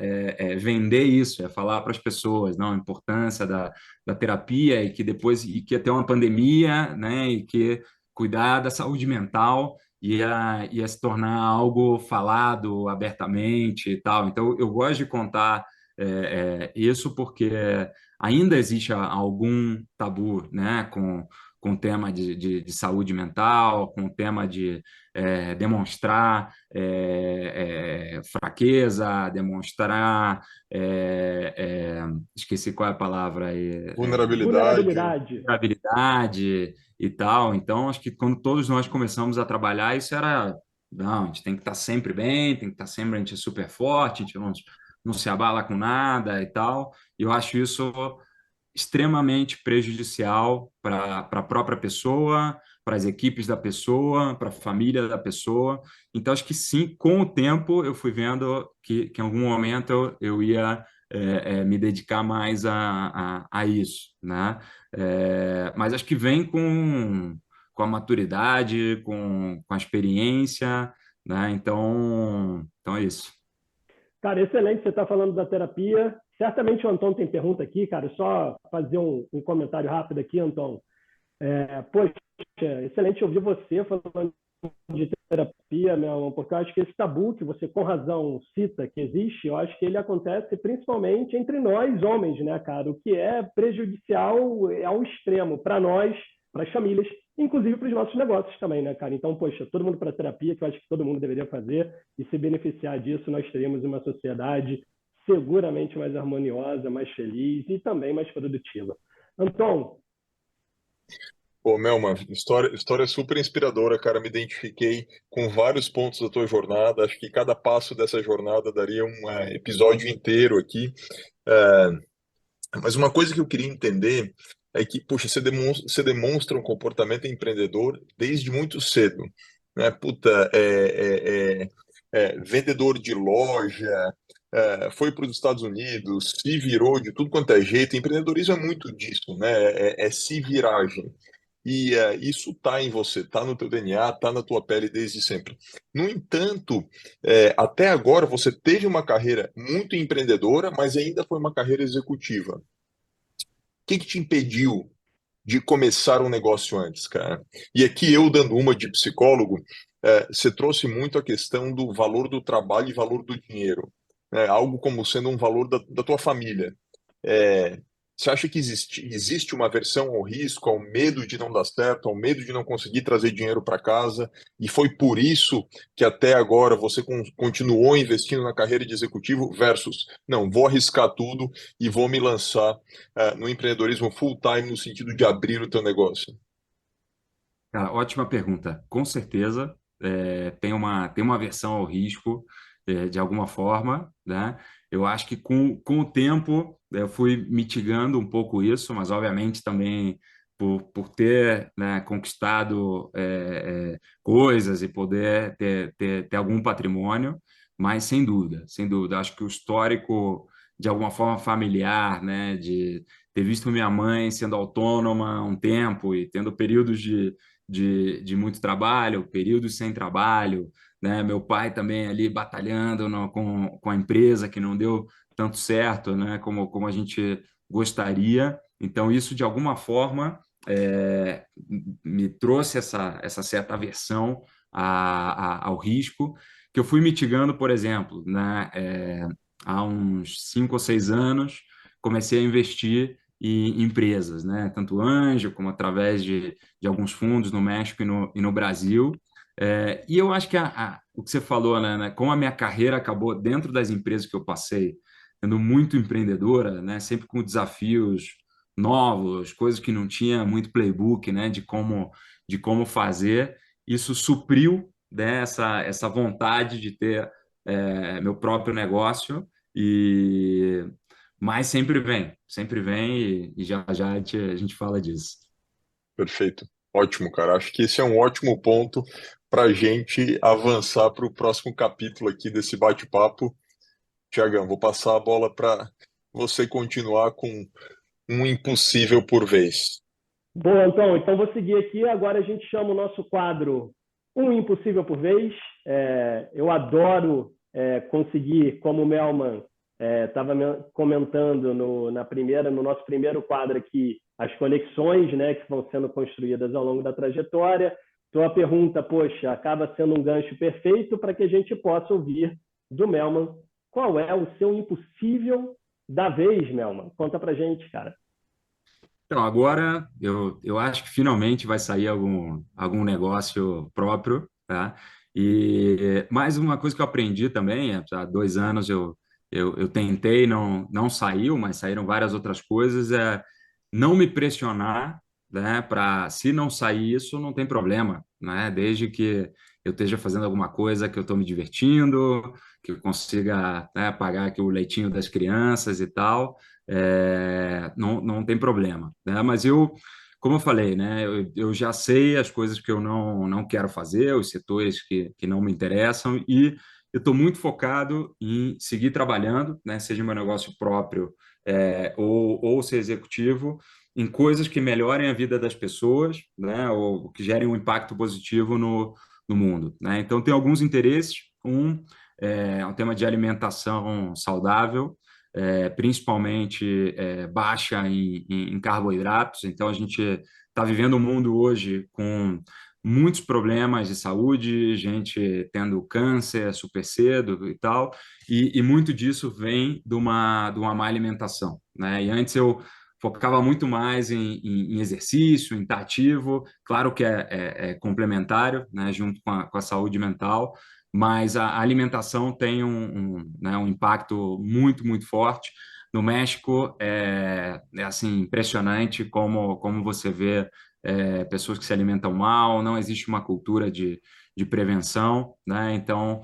vender isso, ia falar para as pessoas, não, a importância da terapia e que depois e que ia ter uma pandemia, né, e que cuidar da saúde mental ia se tornar algo falado abertamente e tal. Então, eu gosto de contar isso porque ainda existe algum tabu, né, com o tema de saúde mental, com o tema de demonstrar fraqueza, demonstrar, esqueci qual é a palavra aí, Vulnerabilidade. Vulnerabilidade. vulnerabilidade e tal. Então, acho que quando todos nós começamos a trabalhar, isso era, não, a gente tem que estar sempre bem, tem que estar sempre, a gente é super forte, a gente não se abala com nada e tal. E eu acho isso extremamente prejudicial para a própria pessoa, para as equipes da pessoa, para a família da pessoa. Então, acho que sim, com o tempo eu fui vendo que em algum momento eu ia me dedicar mais a isso, né? Mas acho que vem com a maturidade, com a experiência, né? Então é isso. Cara, excelente você está falando da terapia. Certamente o Antônio tem pergunta aqui, cara. Só fazer um comentário rápido aqui, Antônio. Poxa, excelente ouvir você falando de terapia, meu, porque eu acho que esse tabu que você com razão cita que existe, eu acho que ele acontece principalmente entre nós homens, né, cara? O que é prejudicial ao extremo para nós, para as famílias, inclusive para os nossos negócios também, né, cara? Então, poxa, todo mundo para terapia, que eu acho que todo mundo deveria fazer, e se beneficiar disso, nós teremos uma sociedade seguramente mais harmoniosa, mais feliz e também mais produtiva. Antônio, Pô, Melma, história super inspiradora, cara. Me identifiquei com vários pontos da tua jornada. Acho que cada passo dessa jornada daria um episódio inteiro aqui. Mas uma coisa que eu queria entender é que, poxa, você demonstra um comportamento empreendedor desde muito cedo, né? Puta, vendedor de loja, foi para os Estados Unidos, se virou de tudo quanto é jeito. Empreendedorismo é muito disso, né? É se viragem. E isso está em você, está no teu DNA, está na tua pele desde sempre. No entanto, até agora você teve uma carreira muito empreendedora, mas ainda foi uma carreira executiva. O que te impediu de começar um negócio antes, cara? E aqui eu dando uma de psicólogo, você trouxe muito a questão do valor do trabalho e valor do dinheiro, né? Algo como sendo um valor da tua família. É, Você acha que existe uma aversão ao risco, ao medo de não dar certo, ao medo de não conseguir trazer dinheiro para casa, e foi por isso que até agora você continuou investindo na carreira de executivo versus, não, vou arriscar tudo e vou me lançar no empreendedorismo full time no sentido de abrir o teu negócio? Cara, ótima pergunta. Com certeza, tem uma aversão ao risco, de alguma forma, né? Eu acho que com o tempo eu fui mitigando um pouco isso, mas obviamente também por ter, né, conquistado coisas e poder ter algum patrimônio, mas sem dúvida, acho que o histórico de alguma forma familiar, né, de ter visto minha mãe sendo autônoma um tempo e tendo períodos de muito trabalho, períodos sem trabalho, né? Meu pai também ali batalhando com a empresa que não deu tanto certo, né? Como a gente gostaria. Então, isso, de alguma forma, me trouxe essa certa aversão ao risco, que eu fui mitigando, por exemplo, né? Há uns 5 ou 6 anos, comecei a investir em empresas, né? Tanto anjo como através de alguns fundos no México e no Brasil. E eu acho que o que você falou, né? Como a minha carreira acabou dentro das empresas que eu passei, sendo muito empreendedora, né? Sempre com desafios novos, coisas que não tinha muito playbook, né? De como fazer. Isso supriu, né, essa vontade de ter meu próprio negócio e mas sempre vem e já já a gente fala disso. Perfeito. Ótimo, cara. Acho que esse é um ótimo ponto para a gente avançar para o próximo capítulo aqui desse bate-papo. Tiagão, vou passar a bola para você continuar com um impossível por vez. Bom, Antão, então vou seguir aqui. Agora a gente chama o nosso quadro Um Impossível por Vez. Eu adoro conseguir, como o Melman estava comentando no nosso primeiro quadro aqui, as conexões, né, que vão sendo construídas ao longo da trajetória. Então a pergunta, poxa, acaba sendo um gancho perfeito para que a gente possa ouvir do Melman qual é o seu impossível da vez, Melman. Conta pra gente, cara. Então, agora eu acho que finalmente vai sair algum negócio próprio, tá? E mais uma coisa que eu aprendi também, há 2 anos eu tentei, não saiu, mas saíram várias outras coisas, é não me pressionar, né? Se não sair isso, não tem problema, né? Desde que eu esteja fazendo alguma coisa que eu estou me divertindo, que eu consiga, né, pagar aqui o leitinho das crianças e tal, não tem problema, né? Mas como eu falei, né, eu já sei as coisas que eu não quero fazer, os setores que não me interessam, e eu estou muito focado em seguir trabalhando, né, seja meu negócio próprio, ou ser executivo, em coisas que melhorem a vida das pessoas, né, ou que gerem um impacto positivo no mundo, né? Então, tem alguns interesses. É um tema de alimentação saudável, principalmente baixa em carboidratos. Então, a gente está vivendo um mundo hoje com muitos problemas de saúde, gente tendo câncer super cedo e tal, e muito disso vem de uma má alimentação, né? E antes eu focava muito mais em exercício, em estar ativo, claro que é complementário, né, junto com a saúde mental, mas a alimentação tem né, um impacto muito, muito forte. No México, é assim, impressionante como você vê pessoas que se alimentam mal, não existe uma cultura de prevenção, né? Então,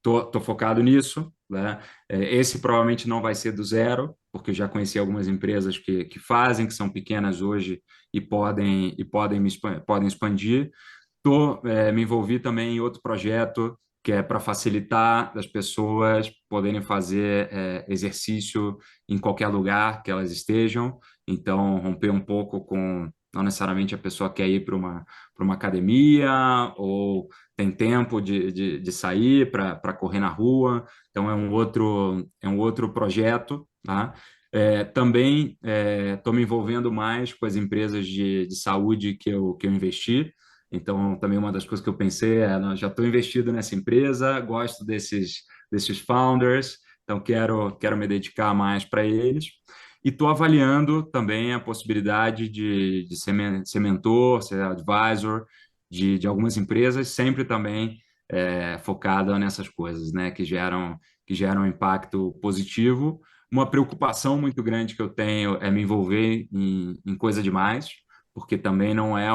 tô focado nisso, né? Esse provavelmente não vai ser do zero, porque eu já conheci algumas empresas que fazem, que são pequenas hoje e podem expandir. Me envolvi também em outro projeto que é para facilitar as pessoas poderem fazer exercício em qualquer lugar que elas estejam. Então, romper um pouco com não necessariamente a pessoa quer ir para uma academia ou tem tempo de sair para correr na rua. Então, é um outro projeto, tá? Também estou me envolvendo mais com as empresas de saúde que eu investi. Então, também uma das coisas que eu pensei é, já estou investido nessa empresa, gosto desses founders, então quero me dedicar mais para eles. E estou avaliando também a possibilidade de ser mentor, ser advisor de algumas empresas, sempre também focada nessas coisas, né, que geram impacto positivo. Uma preocupação muito grande que eu tenho é me envolver em coisa demais, porque também não é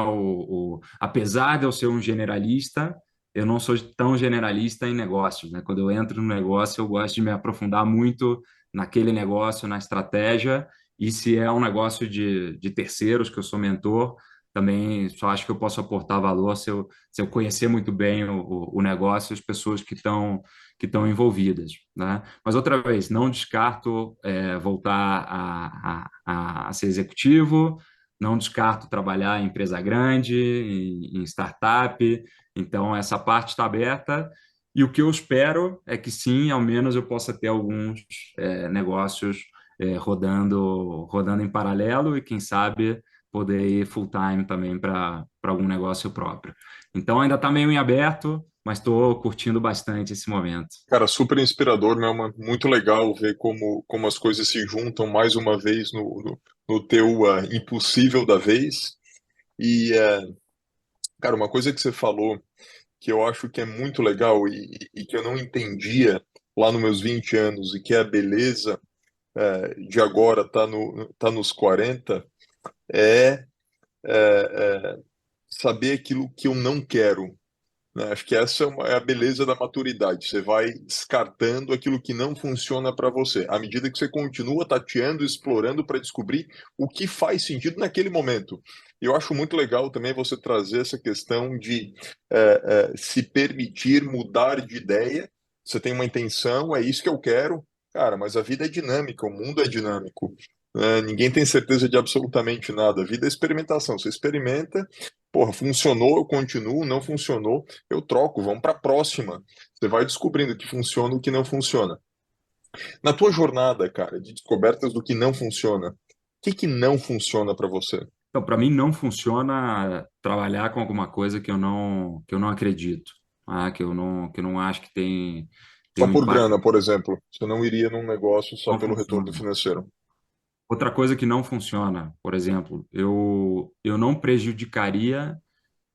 apesar de eu ser um generalista, eu não sou tão generalista em negócios, né? Quando eu entro no negócio, eu gosto de me aprofundar muito naquele negócio, na estratégia, e se é um negócio de terceiros, que eu sou mentor, também só acho que eu posso aportar valor se eu conhecer muito bem o negócio e as pessoas que estão envolvidas, né? Mas, outra vez, não descarto voltar a ser executivo, não descarto trabalhar em empresa grande, em startup. Então, essa parte está aberta. E o que eu espero é que sim, ao menos eu possa ter alguns negócios rodando em paralelo e, quem sabe, poder ir full time também para algum negócio próprio. Então, ainda está meio em aberto, mas estou curtindo bastante esse momento. Cara, super inspirador, né? Muito legal ver como as coisas se juntam mais uma vez no teu impossível da vez. E, cara, uma coisa que você falou que eu acho que é muito legal e que eu não entendia lá nos meus 20 anos e que é a beleza de agora tá nos 40, é, saber aquilo que eu não quero, né? Acho que essa é a beleza da maturidade. Você vai descartando aquilo que não funciona para você, à medida que você continua tateando, explorando para descobrir o que faz sentido naquele momento. E eu acho muito legal também você trazer essa questão de se permitir mudar de ideia. Você tem uma intenção, é isso que eu quero, cara, mas a vida é dinâmica, o mundo é dinâmico. Ninguém tem certeza de absolutamente nada. A vida é experimentação. Você experimenta, porra, funcionou, eu continuo, não funcionou, eu troco, vamos para a próxima. Você vai descobrindo o que funciona e o que não funciona. Na tua jornada, cara, de descobertas do que não funciona, o que não funciona para você? Então, para mim não funciona trabalhar com alguma coisa que eu não acredito, que eu não acho que tem Só um por impacto. grana, por exemplo. Você não iria num negócio só Não pelo retorno funciona. financeiro. Outra coisa que não funciona, por exemplo, eu não prejudicaria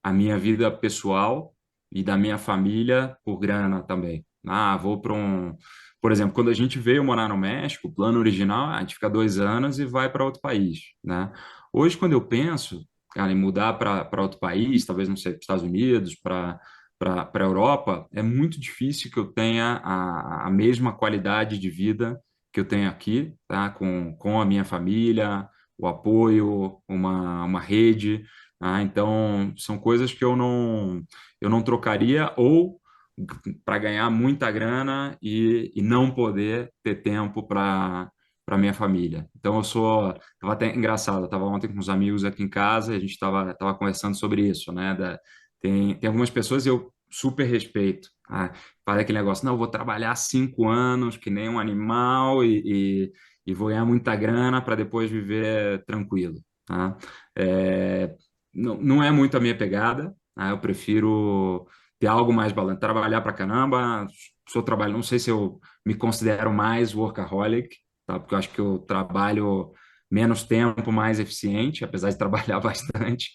a minha vida pessoal e da minha família por grana também. Ah, vou para um. Por exemplo, quando a gente veio morar no México, o plano original, a gente fica 2 anos e vai para outro país, né? Hoje, quando eu penso, cara, em mudar para outro país, talvez não sei, para os Estados Unidos, para a Europa, é muito difícil que eu tenha a mesma qualidade de vida que eu tenho aqui, tá? Com a minha família, o apoio, uma rede. Então, são coisas que eu não trocaria ou para ganhar muita grana e não poder ter tempo para minha família. Então, tava até engraçado, eu estava ontem com uns amigos aqui em casa e a gente estava conversando sobre isso, né? Tem algumas pessoas que eu super respeito. Fala aquele negócio, não, eu vou trabalhar 5 anos que nem um animal e vou ganhar muita grana para depois viver tranquilo. Tá? É, não é muito a minha pegada, né? Eu prefiro ter algo mais balanceado, trabalhar para caramba, não sei se eu me considero mais workaholic, tá? Porque eu acho que eu trabalho menos tempo, mais eficiente, apesar de trabalhar bastante,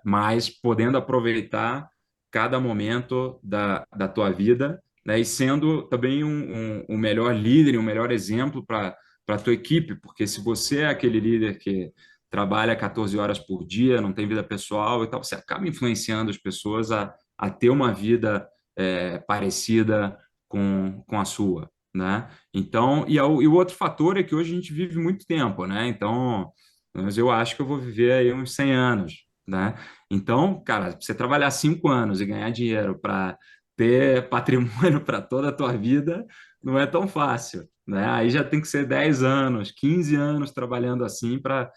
mas podendo aproveitar cada momento da tua vida, né? E sendo também um melhor líder, um melhor exemplo para a tua equipe, porque se você é aquele líder que trabalha 14 horas por dia, não tem vida pessoal e tal, você acaba influenciando as pessoas a ter uma vida parecida com a sua, né? Então, e o outro fator é que hoje a gente vive muito tempo, né? Então, mas eu acho que eu vou viver aí uns 100 anos, né? Então, cara, você trabalhar 5 anos e ganhar dinheiro para ter patrimônio para toda a tua vida não é tão fácil, né? Aí já tem que ser 10 anos, 15 anos trabalhando assim para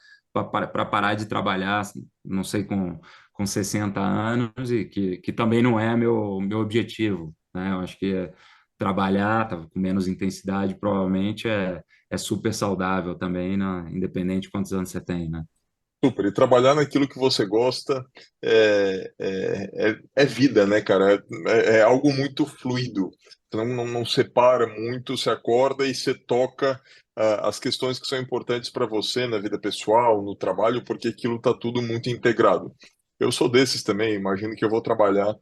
parar de trabalhar, não sei, com 60 anos, e que também não é meu objetivo, né? Eu acho que trabalhar com menos intensidade provavelmente é super saudável também, né? Independente de quantos anos você tem, né? Super. E trabalhar naquilo que você gosta é vida, né, cara? É algo muito fluido. Você não separa muito, você acorda e você toca as questões que são importantes para você na vida pessoal, no trabalho, porque aquilo está tudo muito integrado. Eu sou desses também, imagino que eu vou trabalhar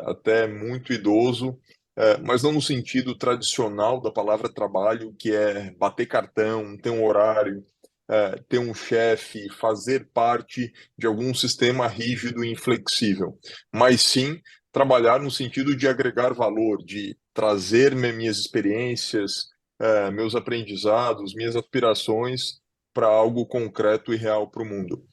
até muito idoso, mas não no sentido tradicional da palavra trabalho, que é bater cartão, ter um horário, ter um chefe, fazer parte de algum sistema rígido e inflexível, mas sim trabalhar no sentido de agregar valor, de trazer minhas experiências, meus aprendizados, minhas aspirações para algo concreto e real para o mundo.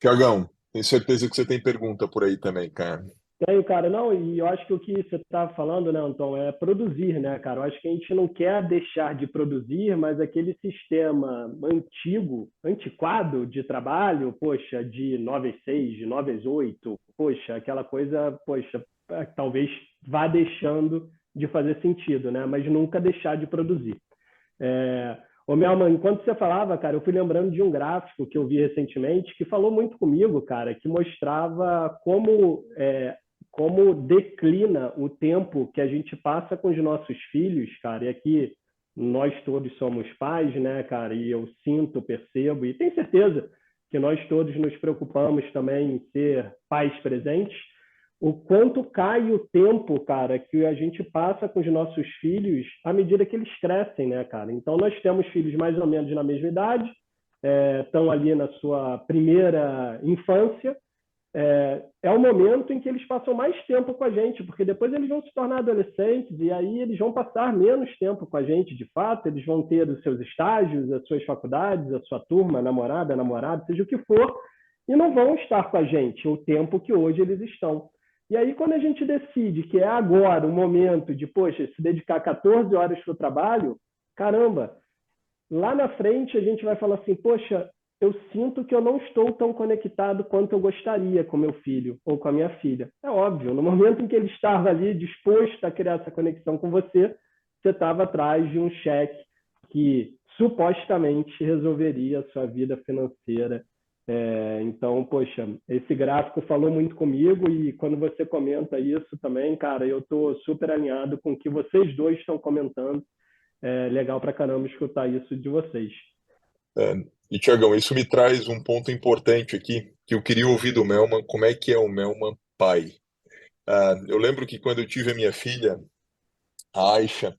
Tiagão, tenho certeza que você tem pergunta por aí também, cara. Tenho, cara, não, e eu acho que o que você está falando, né, Antônio, é produzir, né, cara? Eu acho que a gente não quer deixar de produzir, mas aquele sistema antigo, antiquado de trabalho, poxa, de 9 às 6, de 9 às 8, poxa, aquela coisa, poxa, talvez vá deixando de fazer sentido, né? Mas nunca deixar de produzir. Ô, Melman, enquanto você falava, cara, eu fui lembrando de um gráfico que eu vi recentemente que falou muito comigo, cara, que mostrava como declina o tempo que a gente passa com os nossos filhos, cara. E aqui nós todos somos pais, né, cara? E eu sinto, percebo e tenho certeza que nós todos nos preocupamos também em ser pais presentes. o quanto cai o tempo, cara, que a gente passa com os nossos filhos à medida que eles crescem, né, cara? Então, nós temos filhos mais ou menos na mesma idade, estão ali na sua primeira infância, é o momento em que eles passam mais tempo com a gente, porque depois eles vão se tornar adolescentes e aí eles vão passar menos tempo com a gente, de fato, eles vão ter os seus estágios, as suas faculdades, a sua turma, namorado, seja o que for, e não vão estar com a gente o tempo que hoje eles estão. E aí, quando a gente decide que é agora o momento de, poxa, se dedicar 14 horas para o trabalho, caramba, lá na frente a gente vai falar assim, poxa, eu sinto que eu não estou tão conectado quanto eu gostaria com meu filho ou com a minha filha. É óbvio, no momento em que ele estava ali disposto a criar essa conexão com você, você estava atrás de um cheque que supostamente resolveria a sua vida financeira. Então, poxa, esse gráfico falou muito comigo e quando você comenta isso também, cara, eu estou super alinhado com o que vocês dois estão comentando. É legal pra caramba escutar isso de vocês. E, Tiagão, isso me traz um ponto importante aqui, que eu queria ouvir do Melman, como é que é o Melman pai? Eu lembro que quando eu tive a minha filha, a Aisha,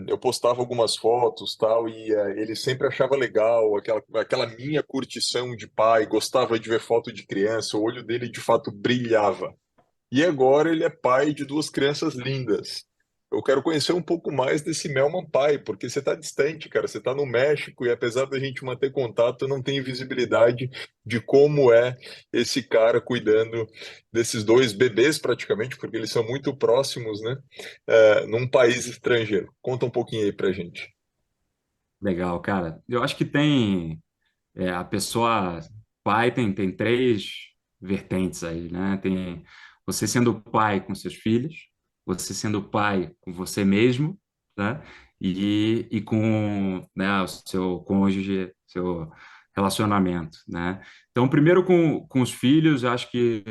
eu postava algumas fotos tal, e ele sempre achava legal aquela minha curtição de pai, gostava de ver foto de criança, o olho dele de fato brilhava. E agora ele é pai de duas crianças lindas. Eu quero conhecer um pouco mais desse Melman pai, porque você está distante, cara. Você está no México e apesar da gente manter contato, eu não tenho visibilidade de como é esse cara cuidando desses dois bebês praticamente, porque eles são muito próximos, né? Num país estrangeiro. Conta um pouquinho aí pra gente. Legal, cara. Eu acho que tem a pessoa pai tem três vertentes aí, né? Tem você sendo pai com seus filhos, você sendo pai com você mesmo, né? E com, né, o seu cônjuge, seu relacionamento, né? Então, primeiro com os filhos, eu acho que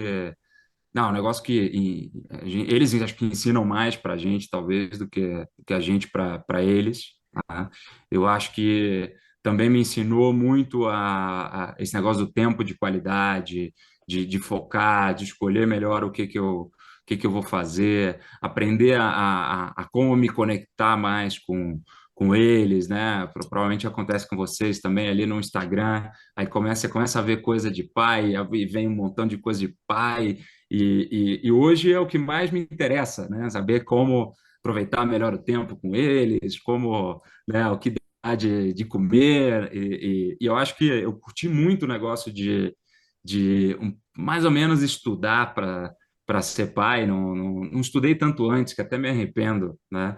não, um negócio que eles acho que ensinam mais para a gente, talvez, do que a gente para eles. Tá? Eu acho que também me ensinou muito a esse negócio do tempo de qualidade, de focar, de escolher melhor o que que eu vou fazer, aprender a como me conectar mais com eles, né? Provavelmente acontece com vocês também ali no Instagram, aí começa a ver coisa de pai, e vem um montão de coisa de pai, e hoje é o que mais me interessa, né? Saber como aproveitar melhor o tempo com eles, como, né, o que dá de comer. E eu acho que eu curti muito o negócio de mais ou menos estudar para ser pai. Não estudei tanto antes, que até me arrependo, né?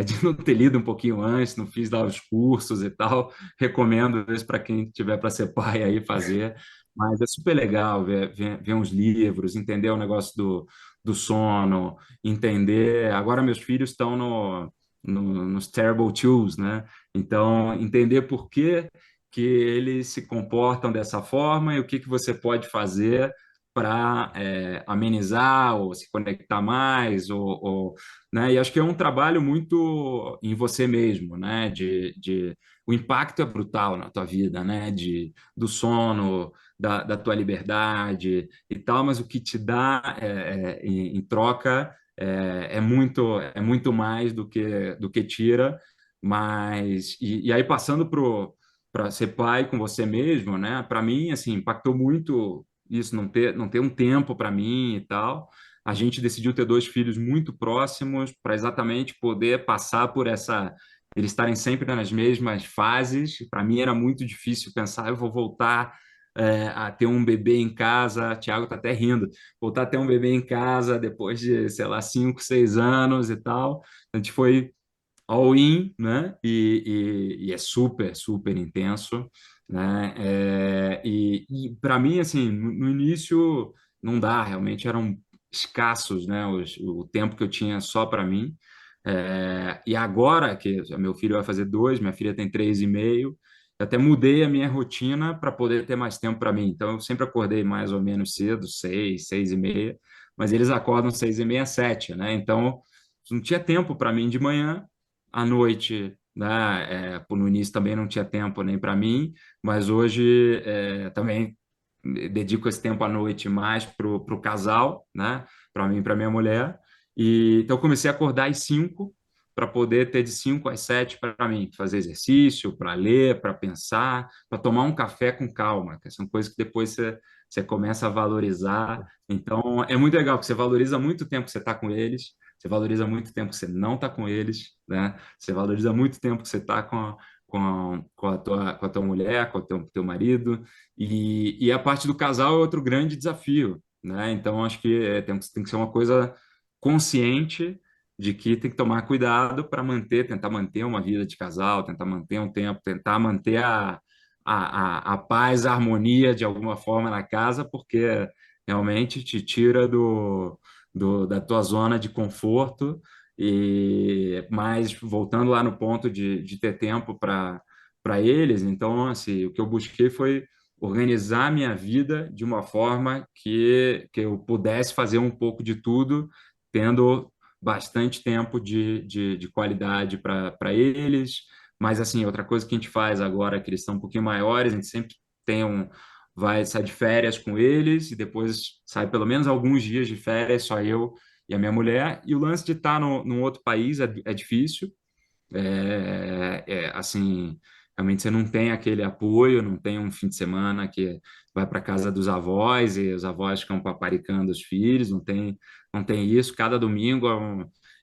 De não ter lido um pouquinho antes, não fiz lá os cursos e tal. Recomendo isso para quem tiver para ser pai aí fazer. Mas é super legal ver uns livros, entender o negócio do sono, entender. Agora meus filhos estão nos Terrible Twos, né? Então, entender por que eles se comportam dessa forma e o que você pode fazer para amenizar ou se conectar mais, né? E acho que é um trabalho muito em você mesmo, né? O impacto é brutal na tua vida, né? Do sono, da tua liberdade e tal, mas o que te dá em troca é muito mais do que tira, mas e aí passando para ser pai com você mesmo, né? Para mim, assim, impactou muito isso, não ter um tempo para mim e tal. A gente decidiu ter dois filhos muito próximos para exatamente poder passar por eles estarem sempre nas mesmas fases. Para mim era muito difícil pensar, eu vou voltar a ter um bebê em casa. Tiago está até rindo, voltar a ter um bebê em casa depois de, sei lá, 5, 6 anos e tal. A gente foi all in, né? E é super, super intenso, né? E para mim, assim, no início não dá, realmente eram escassos, né? O tempo que eu tinha só para mim. E agora que meu filho vai fazer 2, minha filha tem 3 e meio, eu até mudei a minha rotina para poder ter mais tempo para mim. Então, eu sempre acordei mais ou menos cedo, 6, 6 e meia, mas eles acordam 6 e meia, 7, né? Então, não tinha tempo para mim de manhã, à noite, né? No início também não tinha tempo nem para mim, mas hoje também dedico esse tempo à noite mais pro casal, né? Para mim e para minha mulher. E então eu comecei a acordar às 5 para poder ter de 5 às 7 para mim, fazer exercício, para ler, para pensar, para tomar um café com calma, que são coisas que depois você começa a valorizar. Então é muito legal, porque você valoriza muito o tempo que você está com eles, você valoriza muito o tempo que você não está com eles, né? Você valoriza muito o tempo que você está com a tua mulher, com o teu marido, e a parte do casal é outro grande desafio, né? Então, acho que tem que ser uma coisa consciente de que tem que tomar cuidado para tentar manter uma vida de casal, tentar manter um tempo, tentar manter a paz, a harmonia de alguma forma na casa, porque realmente te tira da tua zona de conforto. Mas voltando lá no ponto de ter tempo para eles, então assim, o que eu busquei foi organizar minha vida de uma forma que eu pudesse fazer um pouco de tudo, tendo bastante tempo de qualidade para eles. Mas, assim, outra coisa que a gente faz agora, que eles são um pouquinho maiores, a gente sempre vai sair de férias com eles e depois sai pelo menos alguns dias de férias, só eu e a minha mulher. E o lance de estar num outro país é difícil, assim, realmente você não tem aquele apoio, não tem um fim de semana que vai para casa dos avós e os avós ficam paparicando os filhos, não tem isso. Cada domingo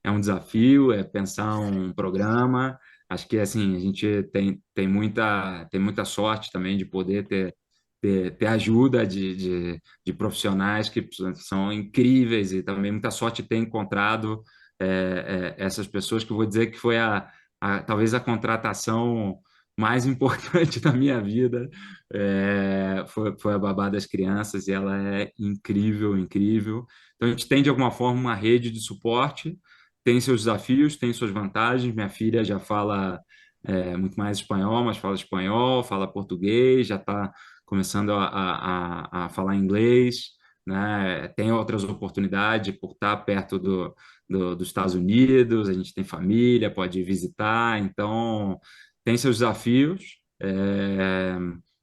é um desafio, é pensar um programa. Acho que assim, a gente tem muita sorte também de poder ter ajuda de profissionais que são incríveis e também muita sorte de ter encontrado essas pessoas que eu vou dizer que foi talvez a contratação mais importante da minha vida. Foi a babá das crianças e ela é incrível, incrível. Então a gente tem de alguma forma uma rede de suporte, tem seus desafios, tem suas vantagens. Minha filha já fala muito mais espanhol, mas fala espanhol, fala português, já está começando a falar inglês, né? Tem outras oportunidades por estar perto dos Estados Unidos, a gente tem família, pode visitar, então tem seus desafios,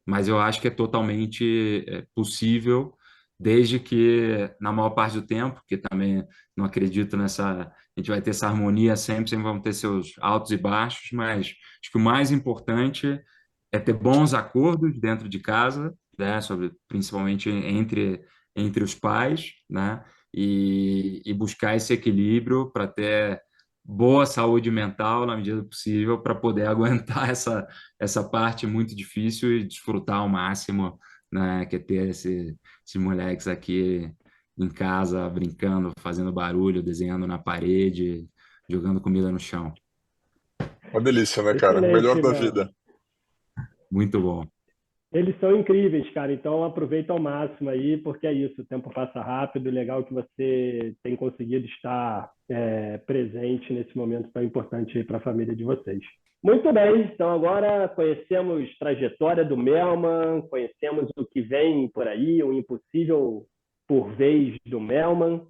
mas eu acho que é totalmente possível, desde que, na maior parte do tempo, que também não acredito a gente vai ter essa harmonia sempre vamos ter seus altos e baixos, mas acho que o mais importante é ter bons acordos dentro de casa, né, principalmente entre os pais, né, e buscar esse equilíbrio para ter boa saúde mental na medida do possível para poder aguentar essa parte muito difícil e desfrutar ao máximo, né, que é ter esses moleques aqui em casa brincando, fazendo barulho, desenhando na parede, jogando comida no chão. Uma delícia, né, cara? Melhor Excelente, da Mel. vida. Muito bom. Eles são incríveis, cara. Então aproveita ao máximo aí, porque é isso. O tempo passa rápido. Legal que você tem conseguido estar presente nesse momento tão importante para a família de vocês. Muito bem. Então agora conhecemos a trajetória do Melman, conhecemos o que vem por aí, o impossível por vez do Melman.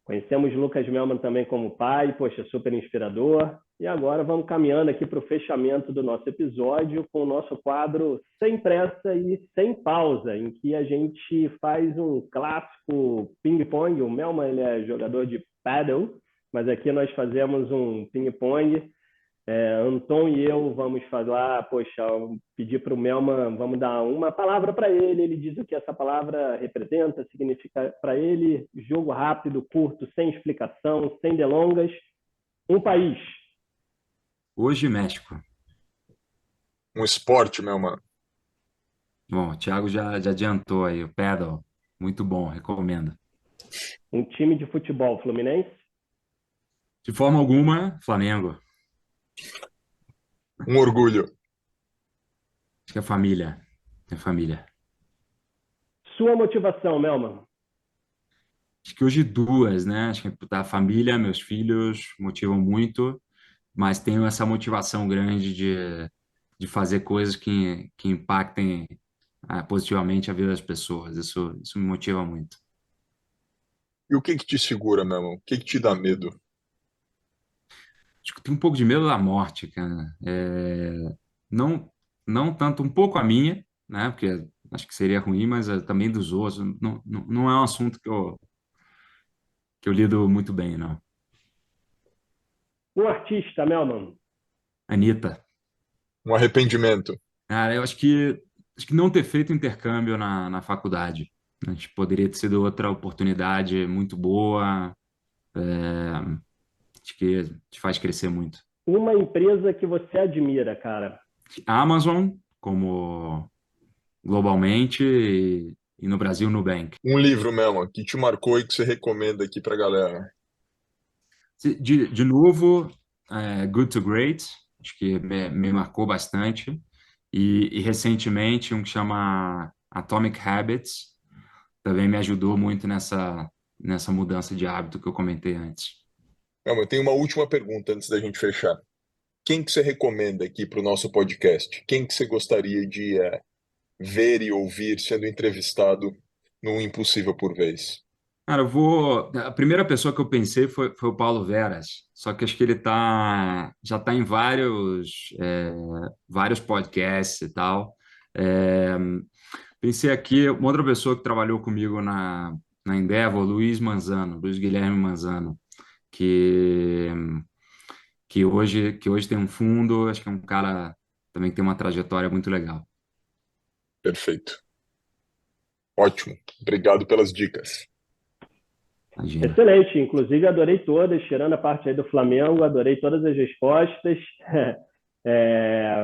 Conhecemos Lucas Melman também como pai, poxa, super inspirador. E agora vamos caminhando aqui para o fechamento do nosso episódio com o nosso quadro Sem Pressa e Sem Pausa, em que a gente faz um clássico ping-pong. O Melman ele é jogador de paddle, mas aqui nós fazemos um ping-pong. Anton e eu vamos falar, poxa, pedir para o Melman, vamos dar uma palavra para ele diz o que essa palavra representa, significa para ele, jogo rápido, curto, sem explicação, sem delongas. Um país. Hoje, México. Um esporte, meu mano. Bom, o Thiago já adiantou aí, o paddle. Muito bom, recomendo. Um time de futebol, Fluminense. De forma alguma, Flamengo. Um orgulho. Acho que é família. É família. Sua motivação, Melman. Acho que hoje duas, né? Acho que a família, meus filhos motivam muito, mas tenho essa motivação grande de fazer coisas que impactem positivamente a vida das pessoas. Isso me motiva muito. E o que que te segura, meu irmão? O que que te dá medo? Acho que tenho um pouco de medo da morte, cara. Não, não tanto, um pouco a minha, né? Porque acho que seria ruim, mas também dos outros. Não é um assunto que eu lido muito bem, não. Um artista, Melman. Anitta. Um arrependimento. Cara, eu acho que não ter feito intercâmbio na faculdade. Acho que poderia ter sido outra oportunidade muito boa. Acho que te faz crescer muito. Uma empresa que você admira, cara. A Amazon, como globalmente, e no Brasil, Nubank. Um livro, Melon, que te marcou e que você recomenda aqui pra galera. De novo, Good to Great, acho que me marcou bastante. E recentemente, um que chama Atomic Habits, também me ajudou muito nessa mudança de hábito que eu comentei antes. Melon, eu tenho uma última pergunta antes da gente fechar. Quem que você recomenda aqui para o nosso podcast? Quem que você gostaria de ver e ouvir sendo entrevistado no Impossível por Vez? Cara, a primeira pessoa que eu pensei foi o Paulo Veras, só que acho que ele já está em vários podcasts e tal. É, Pensei aqui, uma outra pessoa que trabalhou comigo na Endeavor, Luiz Guilherme Manzano, que, que hoje tem um fundo, acho que é um cara também que tem uma trajetória muito legal. Perfeito. Ótimo. Obrigado pelas dicas. Imagina. Excelente, inclusive adorei todas, tirando a parte aí do Flamengo, adorei todas as respostas.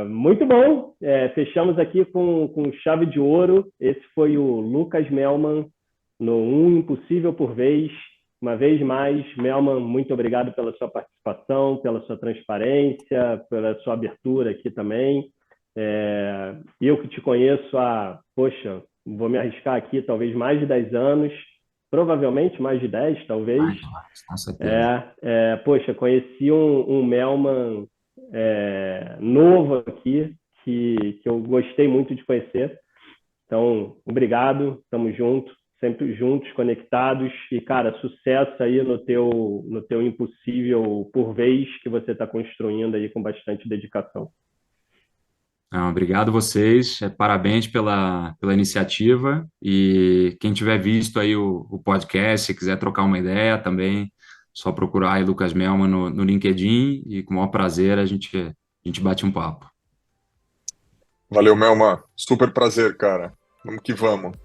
Muito bom, fechamos aqui com chave de ouro. Esse foi o Lucas Melman, no Um Impossível por Vez. Uma vez mais, Melman, muito obrigado pela sua participação, pela sua transparência, pela sua abertura aqui também. Eu que te conheço poxa, vou me arriscar aqui, talvez mais de 10 anos, provavelmente mais de 10, talvez. Com certeza. Poxa, conheci um Melman novo aqui, que eu gostei muito de conhecer. Então, obrigado, estamos juntos, sempre juntos, conectados. E, cara, sucesso aí no teu Impossível por Vez, que você está construindo aí com bastante dedicação. Não, obrigado vocês, parabéns pela iniciativa e quem tiver visto aí o podcast, se quiser trocar uma ideia também, só procurar aí Lucas Melman no LinkedIn e com o maior prazer a gente bate um papo. Valeu, Melman. Super prazer, cara. Vamos que vamos.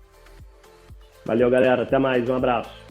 Valeu, galera. Até mais. Um abraço.